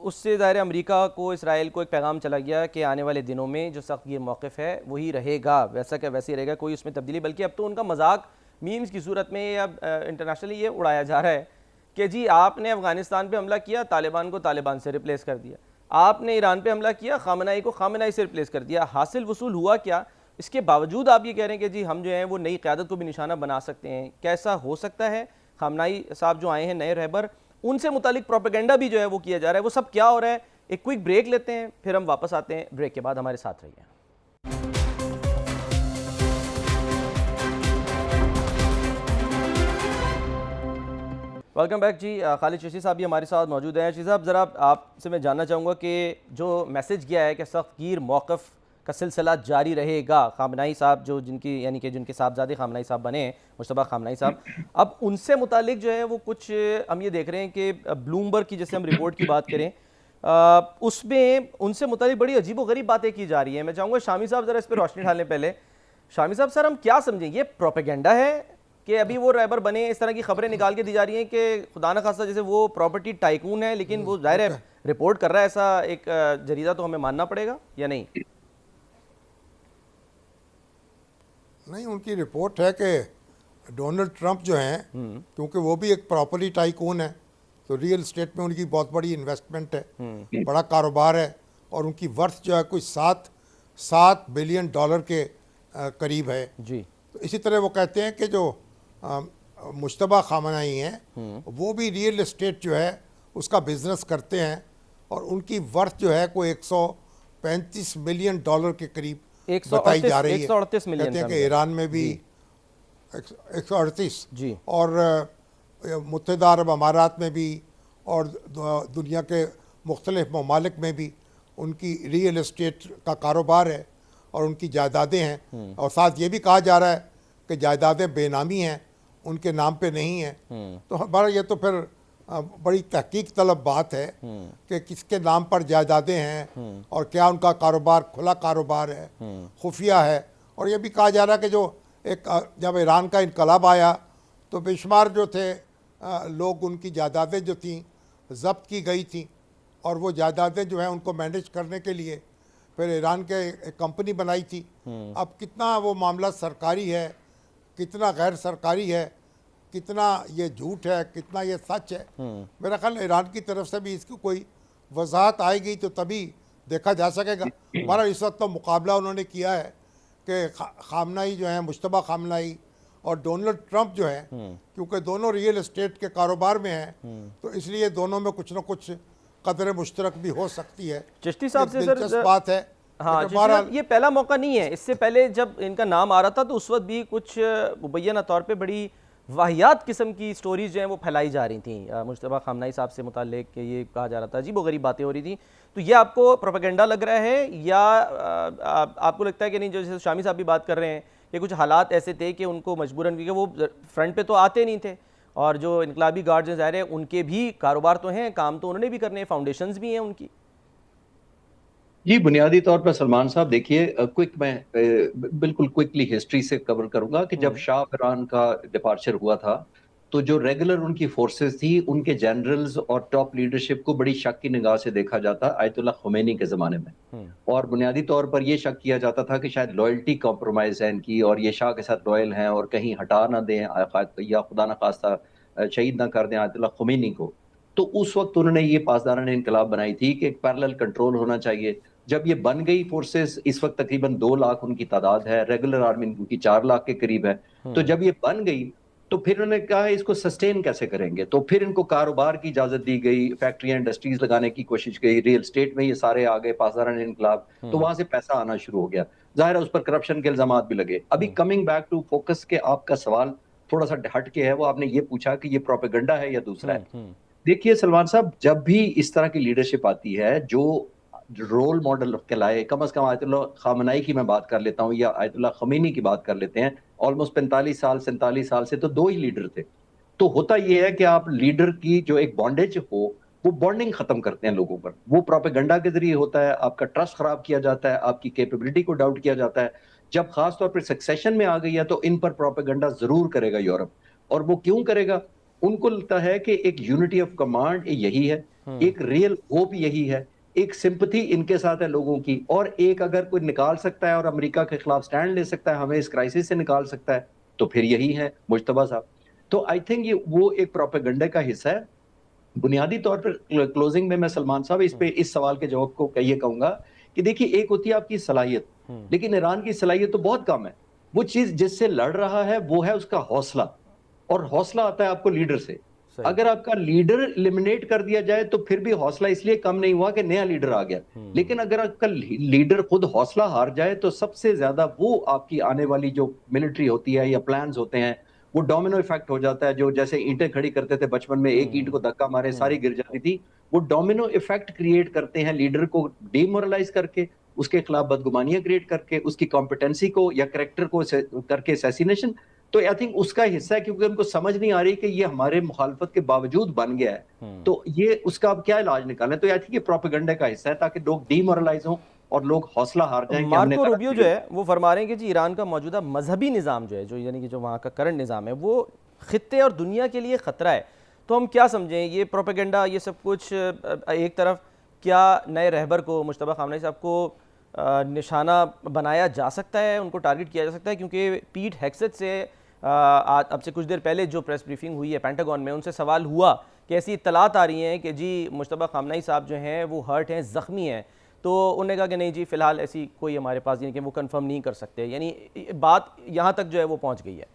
उससे ज़ाहिर अमेरिका को, इसराइल को एक पैगाम चला गया कि आने वाले दिनों में जो सख्त गिर मौक़िफ़ है वही रहेगा, वैसा क्या वैसे ही रहेगा, कोई उसमें तब्दीली। बल्कि अब तो उनका मजाक मीम्स की सूरत में अब इंटरनेशनली ये उड़ाया जा रहा है कि जी आपने अफ़गानिस्तान पे हमला किया, तालिबान को तालिबान से रिप्लेस कर दिया, आपने ईरान पे हमला किया, खामनाई को खामनाई से रिप्लेस कर दिया। हासिल वसूल हुआ क्या? इसके बावजूद आप ये कह रहे हैं कि जी हम जो है वो नई क़यादत को भी निशाना बना सकते हैं, कैसा हो सकता है? खामनाई साहब जो आए हैं नए रहबर, उनसे मुतालिक प्रोपेगेंडा भी जो है वो किया जा रहा है, वो सब क्या हो रहा है? एक क्विक ब्रेक लेते हैं, फिर हम वापस आते हैं। ब्रेक के बाद हमारे साथ रहिए। वेलकम बैक जी। खालिद चिश्ती साहब भी हमारे साथ मौजूद हैं। चिश्ती साहब, ज़रा आपसे मैं जानना चाहूँगा कि जो मैसेज गया है कि सख्तगीर मौक़िफ़ का सिलसिला जारी रहेगा, खामनाई साहब जो जिनकी यानी कि जिनके साहबजादे खामनाई साहब बने हैं, मुश्तबा खामनाई साहब, अब उनसे मुतालिक जो है वो कुछ हम ये देख रहे हैं कि ब्लूमबर्ग की जैसे हम रिपोर्ट की बात करें, उसमें उनसे मुतालिक बड़ी अजीब व गरीब बातें की जा रही हैं। मैं चाहूँगा शामी साहब ज़रा इस पर रोशनी डालने पहले। शामी साहब, सर हम क्या समझें, ये प्रोपेगेंडा है कि अभी वो रहबर बने, इस तरह की खबरें निकाल के दी जा रही हैं कि खुदा न खास्ता जैसे वो प्रॉपर्टी टाइकून है, लेकिन वो जाहिर है रिपोर्ट कर रहा है, ऐसा एक जरीदा तो हमें मानना पड़ेगा या नहीं? नहीं, उनकी रिपोर्ट है कि डोनाल्ड ट्रंप जो हैं, क्योंकि वो भी एक प्रॉपर्टी टाइकून है, तो रियल एस्टेट में उनकी बहुत बड़ी इन्वेस्टमेंट है, बड़ा कारोबार है, और उनकी वर्थ जो है कोई 7 बिलियन डॉलर के करीब है जी। तो इसी तरह वो कहते हैं कि जो मुश्तबा खामनाई हैं वो भी रियल एस्टेट जो है उसका बिजनेस करते हैं, और उनकी वर्थ जो है कोई 135 मिलियन डॉलर के करीब बताई जा रही है। 138 मिलियन कहते हैं कि ईरान में भी 138 जी, और मुत्तहिदा अरब अमारात में भी, और दुनिया के मुख्तलिफ ममालिक में भी उनकी रियल एस्टेट का कारोबार है और उनकी जायदादें हैं। और साथ ये भी कहा जा रहा है कि जायदादें बेनामी हैं, उनके नाम पे नहीं हैं। तो हमारा ये तो फिर बड़ी तहकीक तलब बात है कि किसके नाम पर जायदादें हैं और क्या उनका कारोबार खुला कारोबार है, खुफिया है। और ये भी कहा जा रहा है कि जो जब ईरान का इनकलाब आया तो बेशुमार जो थे लोग, उनकी जायदादें जो थीं ज़ब्त की गई थी, और वो जायदादें जो हैं उनको मैनेज करने के लिए फिर ईरान के एक कंपनी बनाई थी। अब कितना वो मामला सरकारी है, कितना गैर सरकारी है, कितना ये झूठ है, कितना ये सच है, मेरा ख्याल ईरान की तरफ से भी इसकी कोई वजाहत आएगी तो तभी देखा जा सकेगा। हमारा इस वक्त तो मुकाबला उन्होंने किया है कि खामनाई जो है, मुश्तबा खामनाई और डोनाल्ड ट्रंप जो है, क्योंकि दोनों रियल एस्टेट के कारोबार में हैं, तो इसलिए दोनों में कुछ न कुछ कदर मुश्तरक भी हो सकती है। चिश्ती साहब से सर बात है। हाँ, ये पहला मौका नहीं है। इससे पहले जब इनका नाम आ रहा था तो उस वक्त भी कुछ मुबैना तौर पे बड़ी वाहियात किस्म की स्टोरीज जो हैं वो फैलाई जा रही थी मुश्तबा खामनाई साहब से मुताल्लिक, कि ये कहा जा रहा था, अजीब व गरीब बातें हो रही थी। तो ये आपको प्रोपेगेंडा लग रहा है या आपको लगता है कि नहीं, जैसे शामी साहब भी बात कर रहे हैं कि कुछ हालात ऐसे थे कि उनको मजबूरन, क्योंकि वो फ्रंट पे तो आते नहीं थे, और जो इनकलाबी गार्ड्स हैं ज़ाहिर है उनके भी कारोबार तो हैं, काम तो उन्होंने भी करने हैं, फाउंडेशंस भी हैं उनकी। जी, बुनियादी तौर पर सलमान साहब देखिए, मैं बिल्कुल क्विकली हिस्ट्री से कवर करूंगा कि जब शाह ईरान का डिपार्चर हुआ था तो जो रेगुलर उनकी फोर्सेस थी, उनके जनरल्स और टॉप लीडरशिप को बड़ी शक की निगाह से देखा जाता आयतुल्लाह खुमैनी के ज़माने में। और बुनियादी तौर पर यह शक किया जाता था कि शायद लॉयल्टी कॉम्प्रोमाइज़ है इनकी, और ये शाह के साथ लॉयल हैं और कहीं हटा ना दें या खुदा न खास्ता शहीद ना कर दें आयतुल्लाह खुमैनी को। तो उस वक्त उन्होंने ये पासदाराना इनकलाब बनाई थी कि एक पैरेलल कंट्रोल होना चाहिए। जब ये बन गई फोर्सेस, इस वक्त तकरीबन 2 लाख उनकी तादाद है, रेगुलर आर्मी उनकी 4 लाख के करीब है। तो जब ये बन गई तो फिर उन्होंने कहा इसको सस्टेन कैसे करेंगे, तो फिर इनको कारोबार की इजाजत दी गई, फैक्ट्रियां इंडस्ट्रीज लगाने की कोशिश की, रियल एस्टेट में ये सारे आ गए, पासदाराना इनकलाब, तो वहां से पैसा आना शुरू हो गया। जाहिर है उस पर करप्शन के इल्जामात भी लगे। अभी कमिंग बैक टू फोकस के आपका सवाल थोड़ा सा हट के है, वो आपने ये पूछा कि ये प्रोपेगेंडा है या दूसरा है। देखिए सलमान साहब, जब भी इस तरह की लीडरशिप आती है जो रोल मॉडल कहलाए, कम से कम आयतुल्लाह खामनाई की मैं बात कर लेता हूँ या आयतुल्लाह खमीनी की बात कर लेते हैं, ऑलमोस्ट 45 साल 47 साल से तो 2 ही लीडर थे। तो होता यह है कि आप लीडर की जो एक बॉन्डेज हो, वो बॉन्डिंग खत्म करते हैं लोगों पर। वो प्रोपेगेंडा के जरिए होता है, आपका ट्रस्ट खराब किया जाता है, आपकी कैपेबिलिटी को डाउट किया जाता है। जब खास तौर पर सक्सेशन में आ गई है तो इन पर प्रोपेगेंडा जरूर करेगा यूरोप। और वो क्यों करेगा? उनको लगता है कि एक यूनिटी ऑफ कमांड यही है, एक रियल होप यही है, एक सिंपथी इनके साथ है लोगों की, और एक अगर कोई निकाल सकता है और अमेरिका के खिलाफ स्टैंड ले सकता है, हमें इस क्राइसिस से निकाल सकता है, तो फिर यही है मुज्तबा साहब। तो आई थिंक ये वो एक प्रोपेगेंडा का हिस्सा है। बुनियादी तौर पर क्लोजिंग में मैं सलमान साहब इस सवाल के जवाब को ये कहूंगा कि देखिए, एक होती है आपकी सलाहियत, लेकिन ईरान की सलाहियत तो बहुत कम है। वो चीज जिससे लड़ रहा है वो है उसका हौसला, और हौसला आता है आपको लीडर से। सही। अगर आपका लीडर एलिमिनेट कर दिया जाए तो फिर भी हौसला इसलिए कम नहीं हुआ कि नया लीडर आ गया, लेकिन अगर आपका लीडर खुद हौसला हार जाए तो सबसे ज्यादा वो आपकी आने वाली जो मिलिट्री होती है या प्लान्स होते हैं वो डोमिनो इफेक्ट हो जाता है। जो जैसे ईंटें खड़ी करते थे बचपन में, एक ईंट को धक्का मारे सारी गिर जाती थी, वो डोमिनो इफेक्ट क्रिएट करते हैं लीडर को डिमोरलाइज करके, उसके खिलाफ बदगुमानियां क्रिएट करके, उसकी कॉम्पिटेंसी को या करेक्टर को करके असैसिनेशन। तो आई थिंक उसका हिस्सा है, क्योंकि उनको समझ नहीं आ रही कि ये हमारे मुखालफत के बावजूद बन गया है, तो ये उसका अब क्या इलाज निकालें। तो आई थिंक ये प्रोपेगेंडा का हिस्सा है ताकि लोग डिमोरलाइज हों और लोग हौसला हार जाएं कि हमने मार्को गलत रूबियो जो है वो फरमा रहे हैं कि जी ईरान का मौजूदा मजहबी निज़ाम जो है, जो यानी कि जो वहाँ का करंट निज़ाम है, वो खित्ते और दुनिया के लिए ख़तरा है। तो हम क्या समझें ये प्रोपेगेंडा, ये सब कुछ एक तरफ क्या नए रहबर को, मुश्तबा खामनेई साहब को निशाना बनाया जा सकता है, उनको टारगेट किया जा सकता है? क्योंकि पीट हेग्सेथ से आज अब से कुछ देर पहले जो प्रेस ब्रीफिंग हुई है पेंटागन में, उनसे सवाल हुआ कि ऐसी इत्तलात आ रही हैं कि जी मुश्तबा खामनेई साहब जो हैं वो हर्ट हैं, ज़ख्मी हैं। तो उन्होंने कहा कि नहीं जी फ़िलहाल ऐसी कोई हमारे पास, यानी कि वो कंफर्म नहीं कर सकते, यानी बात यहाँ तक जो है वो पहुँच गई है।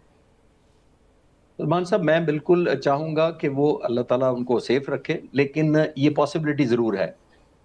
सलमान साहब, मैं बिल्कुल चाहूंगा कि वो अल्लाह ताला उनको सेफ रखे, लेकिन ये पॉसिबिलिटी जरूर है।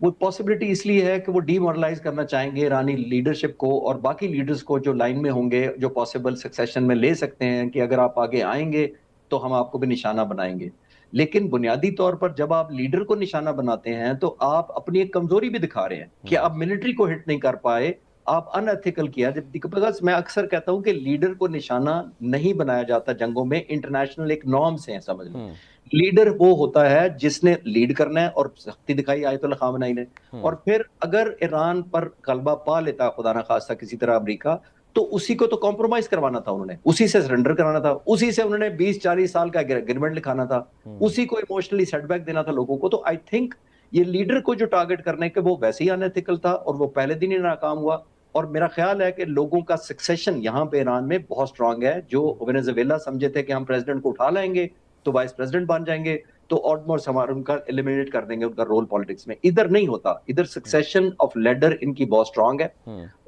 वो पॉसिबिलिटी इसलिए है कि वो डीमोरलाइज करना चाहेंगे ईरानी लीडरशिप को और बाकी लीडर्स को जो लाइन में होंगे, जो पॉसिबल सक्सेशन में ले सकते हैं कि अगर आप आगे आएंगे तो हम आपको भी निशाना बनाएंगे। लेकिन बुनियादी तौर पर जब आप लीडर को निशाना बनाते हैं तो आप अपनी एक कमजोरी भी दिखा रहे हैं कि आप मिलिट्री को हिट नहीं कर पाए, आप अनएथिकल किया। बिकॉज मैं अक्सर कहता हूं कि लीडर को निशाना नहीं बनाया जाता जंगों में, इंटरनेशनल एक नॉर्म्स हैं, समझ लो। लीडर वो होता है जिसने लीड करना है, और सख्ती दिखाई आयतुल्लाह खामनेई ने। और फिर अगर ईरान पर गलबा पा लेता खुदा ना खास्ता किसी तरह अमेरिका, तो उसी को तो कॉम्प्रोमाइज करवाना था उन्होंने, उसी से सरेंडर कराना था, उसी से उन्होंने 20-40 साल का एग्रीमेंट लिखाना था, उसी को इमोशनली सेटबैक देना था लोगों को। तो आई थिंक ये लीडर को जो टारगेट करने के वो वैसे ही अनएथिकल था और वो पहले दिन ही नाकाम हुआ। और मेरा ख्याल है कि लोगों का सक्सेशन यहाँ पे ईरान में बहुत स्ट्रांग है। जो वेनेजुएला समझे थे कि हम प्रेसिडेंट को उठा लाएंगे तो वाइस प्रेसिडेंट बन जाएंगे, तो ऑलमोस्ट हमारा उनका एलिमिनेट कर देंगे उनका रोल पॉलिटिक्स में। इधर नहीं होता, इधर सक्सेशन ऑफ लीडर इनकी बहुत स्ट्रांग है।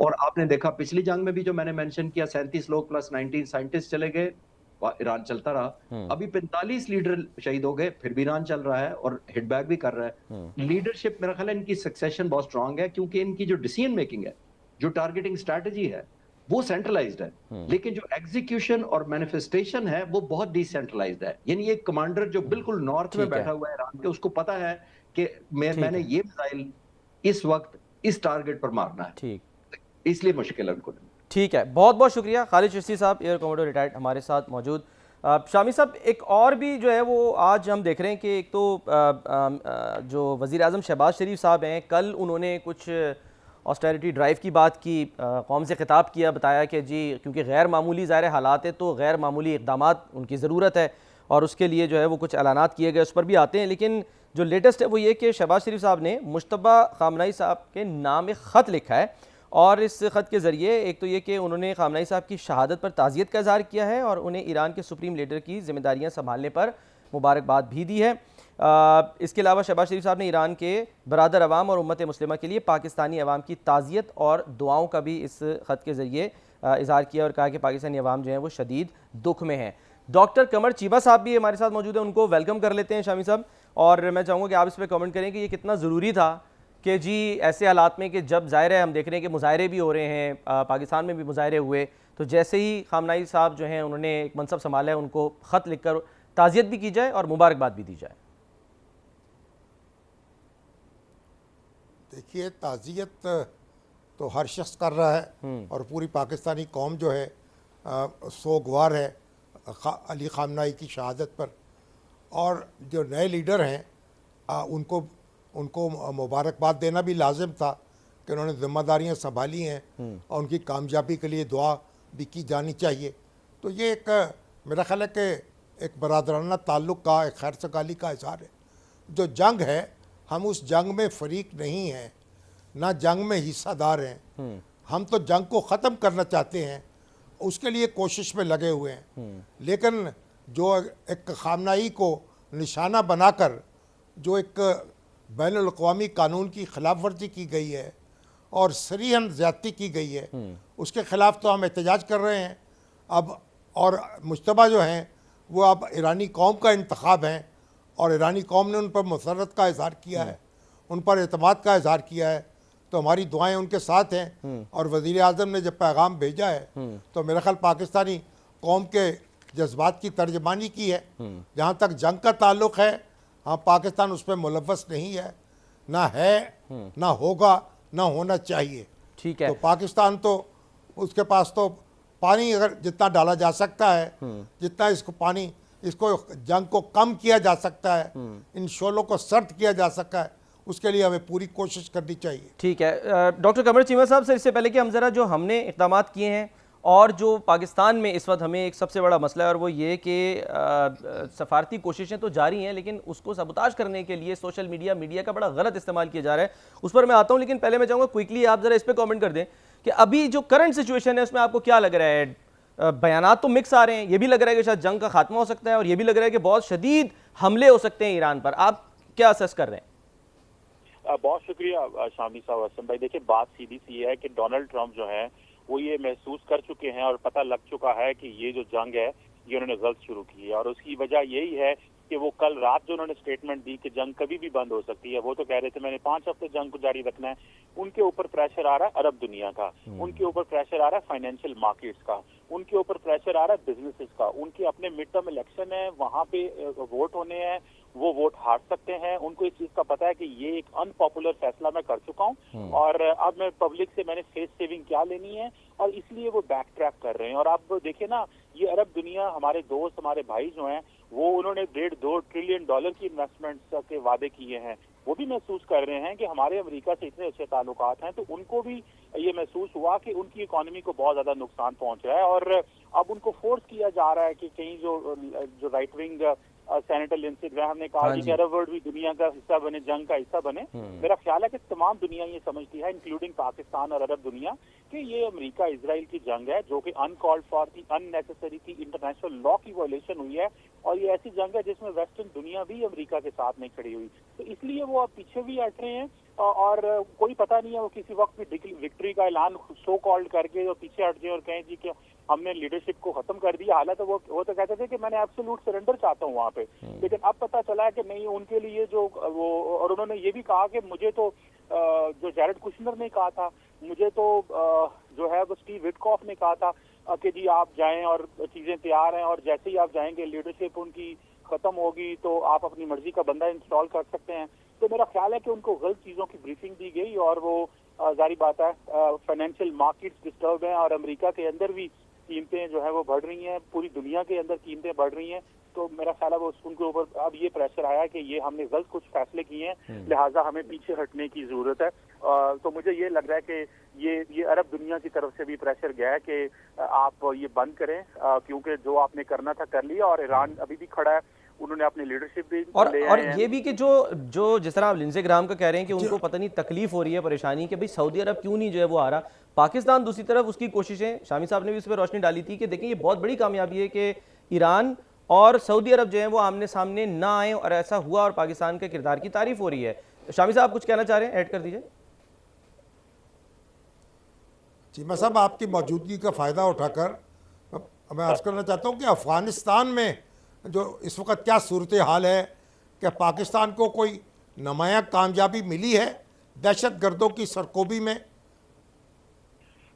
और आपने देखा पिछली जंग में भी जो मैंने मेंशन किया, 37 लोग प्लस 19 साइंटिस्ट चले गए, ईरान चलता रहा। अभी 45 लीडर शहीद हो गए, फिर भी ईरान चल रहा है और हिटबैक भी कर रहा है। लीडरशिप मेरा ख्याल है इनकी सक्सेशन बहुत स्ट्रांग है, क्योंकि इनकी जो डिसीजन मेकिंग है, जो टारगेटिंग स्ट्रैटेजी है, वो सेंट्रलाइज्ड है। लेकिन जो एग्जीक्यूशन और मैनिफेस्टेशन है वो बहुत डिसेंट्रलाइज्ड है। यानी एक कमांडर जो बिल्कुल नॉर्थ में बैठा हुआ है ईरान के, उसको पता है कि मैंने ये मिसाइल इस वक्त इस टारगेट पर मारना है, ठीक, इसलिए मुश्किल है उनको। ठीक है, बहुत बहुत शुक्रिया खालिद चिश्ती साहब, एयर कमांडो रिटायर्ड, हमारे साथ मौजूद। शामी साहब, एक और भी जो है वो आज हम देख रहे हैं कि एक तो जो वज़ीर आज़म शहबाज शरीफ साहब हैं, कल उन्होंने कुछ ऑस्टेरिटी ड्राइव की बात की, कौम से खिताब किया, बताया कि जी क्योंकि गैर मामूली ज़ाहिर हालात है तो गैर मामूली इक़दामात उनकी ज़रूरत है और उसके लिए जो है वो कुछ ऐलानात किए गए, उस पर भी आते हैं। लेकिन जो लेटेस्ट है वो ये कि शहबाज शरीफ साहब ने मुश्तबा खामनेई साहब के नाम एक ख़त लिखा है और इस ख़त के ज़रिए एक तो ये कि उन्होंने खामनेई साहब की शहादत पर ताज़ियत का इज़हार किया है और उन्हें ईरान के सुप्रीम लीडर की ज़िम्मेदारियाँ संभालने पर मुबारकबाद भी दी है। इसके अलावा शहबाज शरीफ साहब ने ईरान के बरादर अवाम और उम्मत मुस्लिमा के लिए पाकिस्तानी अवाम की ताज़ियत और दुआओं का भी इस ख़त के ज़रिए इज़हार किया और कहा कि पाकिस्तानी अवाम जो है वो शदीद दुख में हैं। डॉक्टर कमर चीबा साहब भी हमारे साथ मौजूद हैं, उनको वेलकम कर लेते हैं शामी साहब। और मैं चाहूँगा कि आप इस पर कमेंट करें कि ये कितना ज़रूरी था कि जी ऐसे हालात में कि जब ज़ाहिर है हम देख रहे हैं कि मुजाहरे भी हो रहे हैं, पाकिस्तान में भी मुजाहरे हुए, तो जैसे ही खामनेई साहब जो हैं उन्होंने एक मनसब संभाला है, उनको ख़त लिख कर ताज़ियत भी की जाए और मुबारकबाद भी दी जाए। देखिए, ताज़ियत तो हर शख्स कर रहा है और पूरी पाकिस्तानी कौम जो है सोगवार है अली खामनेई की शहादत पर। और जो नए लीडर हैं उनको मुबारकबाद देना भी लाजिम था कि उन्होंने जिम्मेदारियां संभाली हैं और उनकी कामयाबी के लिए दुआ भी की जानी चाहिए। तो ये एक मेरा ख्याल है कि एक बरादराना ताल्लुक़ का, एक खैर सगाली का इज़हार है। जो जंग है, हम उस जंग में फ़रीक नहीं हैं, ना जंग में हिस्सादार हैं। हम तो जंग को ख़त्म करना चाहते हैं, उसके लिए कोशिश में लगे हुए हैं। लेकिन जो एक खामनेई को निशाना बनाकर जो एक बैनुल अक़वामी कानून की खिलाफ वर्जी की गई है और सरीहन ज़्यादती की गई है, उसके ख़िलाफ़ तो हम एहतजाज कर रहे हैं अब। और मुश्तबा जो हैं वो अब ईरानी कौम का इंतखाब हैं और ईरानी कौम ने उन पर मसरत का इजहार किया है, उन पर एतमाद का इजहार किया है, तो हमारी दुआएं उनके साथ हैं। और वज़ीर आज़म ने जब पैगाम भेजा है तो मेरा ख्याल पाकिस्तानी कौम के जज्बात की तर्जमानी की है। जहाँ तक जंग का ताल्लुक़ है, हाँ, पाकिस्तान उस पर मुलव्वस नहीं है, ना है, ना होगा, ना होना चाहिए। ठीक है। तो पाकिस्तान तो उसके पास तो पानी अगर जितना डाला जा सकता है, जितना इसको पानी, इसको जंग को कम किया जा सकता है, इन शोलों को सर्द किया जा सकता है, उसके लिए हमें पूरी कोशिश करनी चाहिए। ठीक है। डॉक्टर कमर चीमा साहब, सर इससे पहले कि हम ज़रा जो हमने इक़दाम किए हैं और जो पाकिस्तान में इस वक्त हमें एक सबसे बड़ा मसला है, और वो ये कि सफारती कोशिशें तो जारी हैं लेकिन उसको सबूताज करने के लिए सोशल मीडिया का बड़ा गलत इस्तेमाल किया जा रहा है, उस पर मैं आता हूँ। लेकिन पहले मैं चाहूँगा क्विकली आप ज़रा इस पर कॉमेंट कर दें कि अभी जो करंट सिचुएशन है उसमें आपको क्या लग रहा है? बयानात तो मिक्स आ रहे हैं, ये भी लग रहा है कि शायद जंग का खात्मा हो सकता है और ये भी लग रहा है कि बहुत शदीद हमले हो सकते हैं ईरान पर। आप क्या असेस कर रहे हैं? बहुत शुक्रिया शामी साहब, असम भाई। देखिए, बात सीधी सी है कि डोनाल्ड ट्रंप जो है वो ये महसूस कर चुके हैं और पता लग चुका है कि ये जो जंग है ये उन्होंने गलत शुरू की है, और उसकी वजह यही है कि वो कल रात जो उन्होंने स्टेटमेंट दी कि जंग कभी भी बंद हो सकती है, वो तो कह रहे थे मैंने 5 हफ्ते जंग को जारी रखना है। उनके ऊपर प्रेशर आ रहा है अरब दुनिया का, उनके ऊपर प्रेशर आ रहा है फाइनेंशियल मार्केट्स का, उनके ऊपर प्रेशर आ रहा है बिजनेसेस का। उनके अपने मिड टर्म इलेक्शन है, वहां पे वोट होने हैं, वो वोट हार सकते हैं। उनको इस चीज का पता है कि ये एक अनपॉपुलर फैसला मैं कर चुका हूँ और अब मैं पब्लिक से मैंने फेस सेविंग क्या लेनी है, और इसलिए वो बैक ट्रैक कर रहे हैं। और आप देखिए ना, ये अरब दुनिया, हमारे दोस्त, हमारे भाई जो हैं, वो उन्होंने $1.5-2 ट्रिलियन की इन्वेस्टमेंट्स के वादे किए हैं। वो भी महसूस कर रहे हैं कि हमारे अमेरिका से इतने अच्छे ताल्लुकात हैं, तो उनको भी ये महसूस हुआ कि उनकी इकोनॉमी को बहुत ज्यादा नुकसान पहुंच रहा है। और अब उनको फोर्स किया जा रहा है कि कहीं जो right wing senator Lindsey Graham ने कहा कि अरब वर्ल्ड भी दुनिया का हिस्सा बने, जंग का हिस्सा बने। मेरा ख्याल है कि तमाम दुनिया ये समझती है, इंक्लूडिंग पाकिस्तान और अरब दुनिया, कि ये अमेरिका इजराइल की जंग है जो कि अनकॉल्ड फॉर थी, अननेसेसरी थी, इंटरनेशनल लॉ की वायलेशन हुई है, और ये ऐसी जंग है जिसमें वेस्टर्न दुनिया भी अमेरिका के साथ नहीं खड़ी हुई। तो इसलिए वो अब पीछे भी हट रहे हैं, और कोई पता नहीं है वो किसी वक्त भी विक्ट्री का ऐलान सो कॉल्ड करके जो पीछे हट जाए और कहें जी कि हमने लीडरशिप को खत्म कर दिया। हालांकि वो तो कहते थे कि मैंने एब्सोल्यूट सरेंडर चाहता हूँ वहाँ पे, लेकिन अब पता चला है कि नहीं, उनके लिए जो वो, और उन्होंने ये भी कहा कि मुझे तो जो जैरेड कुशनर ने कहा था, मुझे तो जो है वो स्टीव विटकॉफ ने कहा था कि जी आप जाएं और चीजें तैयार हैं, और जैसे ही आप जाएंगे लीडरशिप उनकी खत्म होगी तो आप अपनी मर्जी का बंदा इंस्टॉल कर सकते हैं। तो मेरा ख्याल है कि उनको गलत चीजों की ब्रीफिंग दी गई, और वो जारी बात है फाइनेंशियल मार्केट्स डिस्टर्ब हैं, और अमेरिका के अंदर भी कीमतें जो है वो बढ़ रही हैं, पूरी दुनिया के अंदर कीमतें बढ़ रही हैं। तो मेरा ख्याल है वो उनके ऊपर अब ये प्रेशर आया कि ये हमने गलत कुछ फैसले किए हैं, लिहाजा हमें पीछे हटने की जरूरत है। तो मुझे ये लग रहा है कि ये अरब दुनिया की तरफ से भी प्रेशर गया है कि आप ये बंद करें, क्योंकि जो आपने करना था कर लिया, और ईरान अभी भी खड़ा है, उन्होंने अपनी लीडरशिप भी और ये भी कि जो जिस तरह आप लिंडसे ग्राहम का कह रहे हैं कि उनको पता नहीं तकलीफ हो रही है, परेशानी, कि भाई सऊदी अरब क्यों नहीं जो है वो आ रहा। पाकिस्तान दूसरी तरफ उसकी कोशिशें, शामी साहब ने भी उस पर रोशनी डाली थी कि देखिए ये बहुत बड़ी कामयाबी है कि ईरान और सऊदी अरब जो है वो आमने सामने ना आए, और ऐसा हुआ और पाकिस्तान के किरदार की तारीफ हो रही है। शामी साहब कुछ कहना चाह रहे हैं, ऐड कर दीजिए। चीमा साहब, आपकी मौजूदगी का फ़ायदा उठाकर मैं अर्ज़ करना चाहता हूँ कि अफ़गानिस्तान में जो इस वक्त क्या सूरत हाल है, क्या पाकिस्तान को कोई नुमायाँ कामयाबी मिली है दहशत गर्दों की सरकोबी में?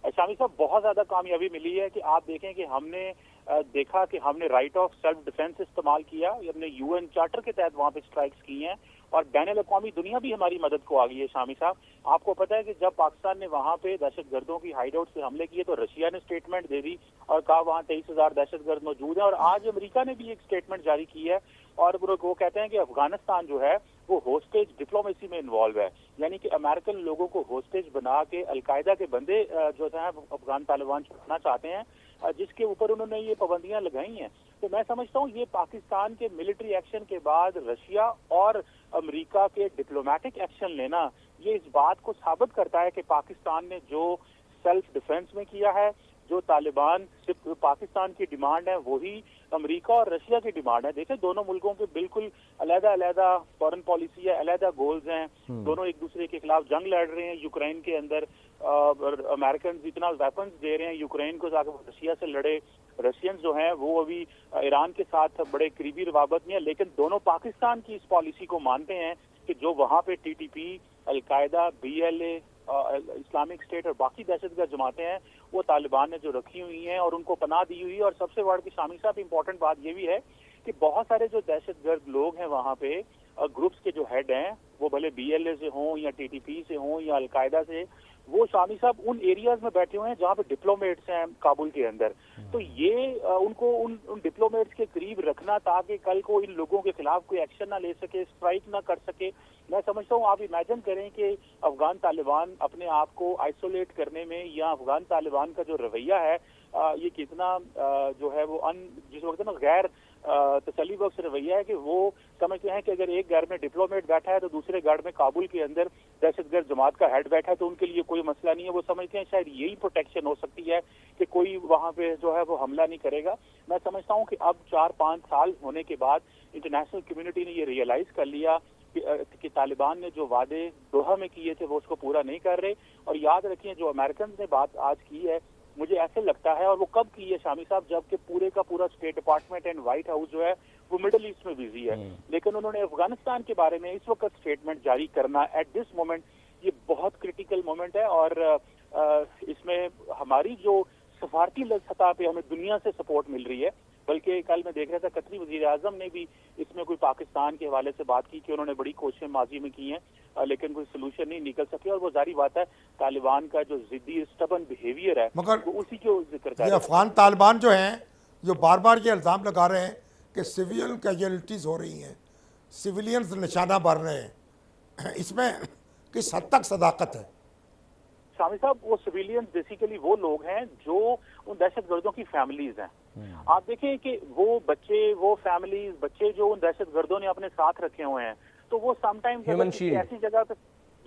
शामी साहब, बहुत ज्यादा कामयाबी मिली है कि आप देखें कि हमने देखा कि हमने राइट ऑफ सेल्फ डिफेंस इस्तेमाल किया, हमने यूएन चार्टर के तहत वहां पे स्ट्राइक्स की हैं, और बैनुल अक़वामी दुनिया भी हमारी मदद को आ गई है। शामी साहब, आपको पता है कि जब पाकिस्तान ने वहां पे दहशतगर्दों की हाइडआउट से हमले किए तो रशिया ने स्टेटमेंट दे दी और कहा वहां 23,000 दहशतगर्द मौजूद हैं, और आज अमेरिका ने भी एक स्टेटमेंट जारी की है, और वो कहते हैं कि अफगानिस्तान जो है वो होस्टेज डिप्लोमेसी में इन्वॉल्व है, यानी कि अमेरिकन लोगों को होस्टेज बना के अलकायदा के बंदे जो है अफगान तालिबान छोड़ना चाहते हैं, जिसके ऊपर उन्होंने ये पाबंदियां लगाई हैं। तो मैं समझता हूँ ये पाकिस्तान के मिलिट्री एक्शन के बाद रशिया और अमेरिका के डिप्लोमेटिक एक्शन लेना, ये इस बात को साबित करता है कि पाकिस्तान ने जो सेल्फ डिफेंस में किया है, जो तालिबान सिर्फ पाकिस्तान की डिमांड है वही अमेरिका और रशिया की डिमांड है। देखिए दोनों मुल्कों के बिल्कुल अलग-अलग फॉरेन पॉलिसी है, अलग गोल्स हैं, दोनों एक दूसरे के खिलाफ जंग लड़ रहे हैं। यूक्रेन के अंदर अमेरिकन इतना वेपन्स दे रहे हैं यूक्रेन को ताकि वो रशिया से लड़े। रशियंस जो हैं वो अभी ईरान के साथ बड़े करीबी रवाबत में है, लेकिन दोनों पाकिस्तान की इस पॉलिसी को मानते हैं कि जो वहाँ पे TTP, al Qaeda, BLA, Islamic state और बाकी दहशतगर्द जमातें हैं वो तालिबान ने जो रखी हुई हैं और उनको पनाह दी हुई है। और सबसे बड़ी की शामी साहब इम्पोर्टेंट बात ये भी है कि बहुत सारे जो दहशतगर्द लोग हैं वहाँ पे ग्रुप्स के जो हेड हैं वो भले BLA से हों या TTP से हों या अलकायदा से, वो शामी साहब उन एरियाज में बैठे हुए हैं जहाँ पे डिप्लोमेट्स हैं काबुल के अंदर। तो ये उनको उन डिप्लोमेट्स के करीब रखना ताकि कल को इन लोगों के खिलाफ कोई एक्शन ना ले सके, स्ट्राइक ना कर सके। मैं समझता हूँ आप इमेजिन करें कि अफगान तालिबान अपने आप को आइसोलेट करने में या अफगान तालिबान का जो रवैया है ये कितना जो है वो जिस वक्त ना गैर तसल्ली बख्श रवैया है कि वो समझते हैं कि अगर एक घर में डिप्लोमेट बैठा है तो दूसरे घर में काबुल के अंदर दहशतगर्द जमात का हेड बैठा है तो उनके लिए कोई मसला नहीं है। वो समझते हैं शायद यही प्रोटेक्शन हो सकती है कि कोई वहाँ पे जो है वो हमला नहीं करेगा। मैं समझता हूँ कि अब 4-5 साल होने के बाद इंटरनेशनल कम्युनिटी ने ये रियलाइज कर लिया कि तालिबान ने जो वादे दोहा में किए थे वो उसको पूरा नहीं कर रहे। और याद रखिए जो अमेरिकन ने बात आज की है, मुझे ऐसे लगता है, और वो कब की है शामी साहब, जबकि पूरे का पूरा state department and white house जो है वो मिडिल ईस्ट में बिजी है, लेकिन उन्होंने अफगानिस्तान के बारे में इस वक्त स्टेटमेंट जारी करना एट दिस मोमेंट ये बहुत क्रिटिकल मोमेंट है। और इसमें हमारी जो सफारती सतह पे हमें दुनिया से सपोर्ट मिल रही है, बल्कि कल मैं देख रहा था कतरी वजीर आजम ने भी इसमें कोई पाकिस्तान के हवाले से बात की कि उन्होंने बड़ी कोशिशें माजी में की हैं लेकिन कोई सोल्यूशन नहीं निकल सके। और वो जारी बात है तालिबान का जो जिद्दी स्टबन बिहेवियर है मगर वो उसी के जिक्र कर अफगान तालिबान जो हैं जो बार बार ये इल्ज़ाम लगा रहे हैं कि सिविल कैजुअलिटीज़ हो रही हैं, सिविलियंस निशाना बन रहे हैं, इसमें किस हद तक सदाकत है? शामी साहब वो सिविलियंस बेसिकली वो लोग हैं जो उन दहशतगर्दों की फैमिलीज हैं। आप देखें कि वो बच्चे, वो फैमिलीज, बच्चे जो उन दहशतगर्दों ने अपने साथ रखे हुए हैं तो वो समटाइम्स ऐसी जगह पे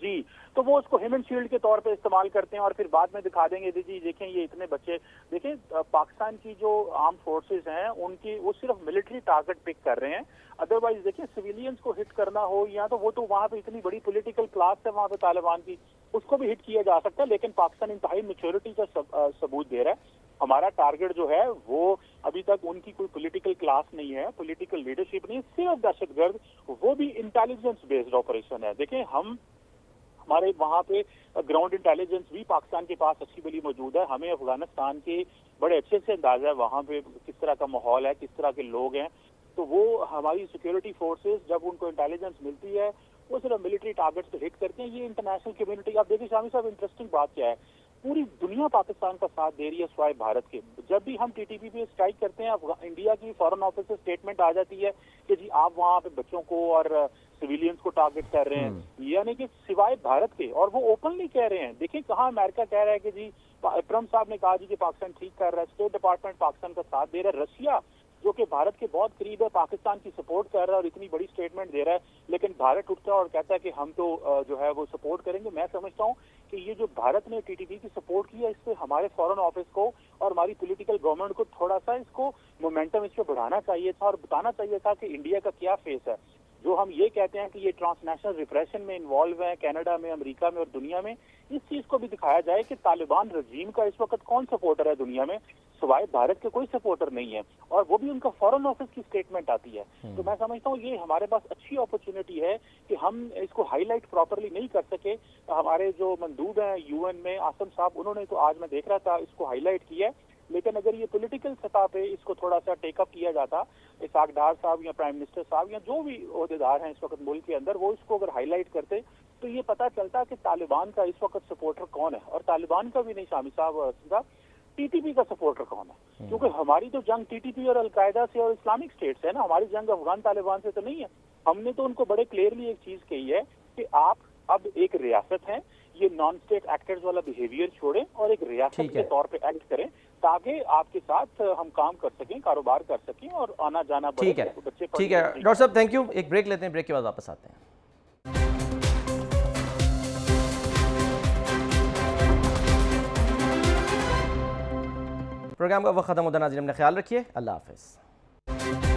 जी तो वो उसको ह्यूमन शील्ड के तौर पे इस्तेमाल करते हैं और फिर बाद में दिखा देंगे जी देखें ये इतने बच्चे। देखें पाकिस्तान की जो आर्म फोर्सेस हैं उनकी वो सिर्फ मिलिट्री टारगेट पिक कर रहे हैं, अदरवाइज देखिए सिविलियंस को हिट करना हो या तो वो तो वहाँ पे इतनी बड़ी पॉलिटिकल क्लास है वहाँ पे तालिबान की, उसको भी हिट किया जा सकता है। लेकिन पाकिस्तान इंतहाई मैच्योरिटी का सबूत दे रहा है। हमारा टारगेट जो है वो अभी तक उनकी कोई पॉलिटिकल क्लास नहीं है, पॉलिटिकल लीडरशिप नहीं, सिर्फ दहशतगर्द, वो भी इंटेलिजेंस बेस्ड ऑपरेशन है। देखें हमारे वहाँ पे ग्राउंड इंटेलिजेंस भी पाकिस्तान के पास अच्छी बड़ी मौजूद है। हमें अफगानिस्तान के बड़े अच्छे से अंदाजा है वहाँ पे किस तरह का माहौल है, किस तरह के लोग हैं। तो वो हमारी सिक्योरिटी फोर्सेस जब उनको इंटेलिजेंस मिलती है वो सिर्फ मिलिट्री टारगेट्स पे हिट करते हैं। ये इंटरनेशनल कम्युनिटी, आप देखिए शामी साहब इंटरेस्टिंग बात क्या है, पूरी दुनिया पाकिस्तान का साथ दे रही है सिवाय भारत के। जब भी हम TTP पे स्ट्राइक करते हैं इंडिया की फॉरेन ऑफिस से स्टेटमेंट आ जाती है कि जी आप वहाँ पे बच्चों को और सिविलियंस को टारगेट कर रहे हैं, यानी कि सिवाय भारत के, और वो ओपनली कह रहे हैं। देखिए कहाँ अमेरिका कह रहा है कि जी ट्रम्प साहब ने कहा जी कि पाकिस्तान ठीक कर रहा है, स्टेट डिपार्टमेंट पाकिस्तान का साथ दे रहा है, रशिया जो कि भारत के बहुत करीब है पाकिस्तान की सपोर्ट कर रहा है और इतनी बड़ी स्टेटमेंट दे रहा है, लेकिन भारत उठता है और कहता है कि हम तो जो है वो सपोर्ट करेंगे। मैं समझता हूँ कि ये जो भारत ने TTP की सपोर्ट की है इससे हमारे फॉरेन ऑफिस को और हमारी पॉलिटिकल गवर्नमेंट को थोड़ा सा इसको मोमेंटम इस पर बढ़ाना चाहिए था और बताना चाहिए था कि इंडिया का क्या फेस है। जो हम ये कहते हैं कि ये ट्रांसनेशनल रिप्रेशन में इन्वॉल्व है कनाडा में, अमेरिका में और दुनिया में, इस चीज को भी दिखाया जाए कि तालिबान रजीम का इस वक्त कौन सपोर्टर है दुनिया में, सिवाय भारत के कोई सपोर्टर नहीं है, और वो भी उनका फॉरेन ऑफिस की स्टेटमेंट आती है। तो मैं समझता हूँ ये हमारे पास अच्छी अपॉर्चुनिटी है कि हम इसको हाईलाइट प्रॉपरली नहीं कर सके। हमारे जो मंदूब हैं UN में, आसम साहब, उन्होंने तो आज मैं देख रहा था इसको हाईलाइट किया है, लेकिन अगर ये पॉलिटिकल सतह पे इसको थोड़ा सा टेकअप किया जाता, इसाक डार साहब या प्राइम मिनिस्टर साहब या जो भी ओहदेदार हैं इस वक्त मुल्क के अंदर, वो इसको अगर हाईलाइट करते तो ये पता चलता कि तालिबान का इस वक्त सपोर्टर कौन है, और तालिबान का भी नहीं शामी साहब, TTP का सपोर्टर कौन है। क्योंकि हमारी तो जंग TTP और अलकायदा से और इस्लामिक स्टेट से है ना, हमारी जंग अफगान तालिबान से तो नहीं है। हमने तो उनको बड़े क्लियरली एक चीज कही है कि आप अब एक रियासत हैं, ये नॉन स्टेट एक्टर्स वाला बिहेवियर छोड़ें और एक रियासत के तौर पे एक्ट करें ताकि आपके साथ हम काम कर सकें, कारोबार कर सकें और आना जाना बढ़े। ठीक है डॉक्टर साहब, थैंक यू। एक ब्रेक लेते हैं, ब्रेक के बाद वापस आते हैं। प्रोग्राम का वक्त ख़त्म होता है नाज़रीन, अपना ख्याल रखिए, अल्लाह हाफ़िज़।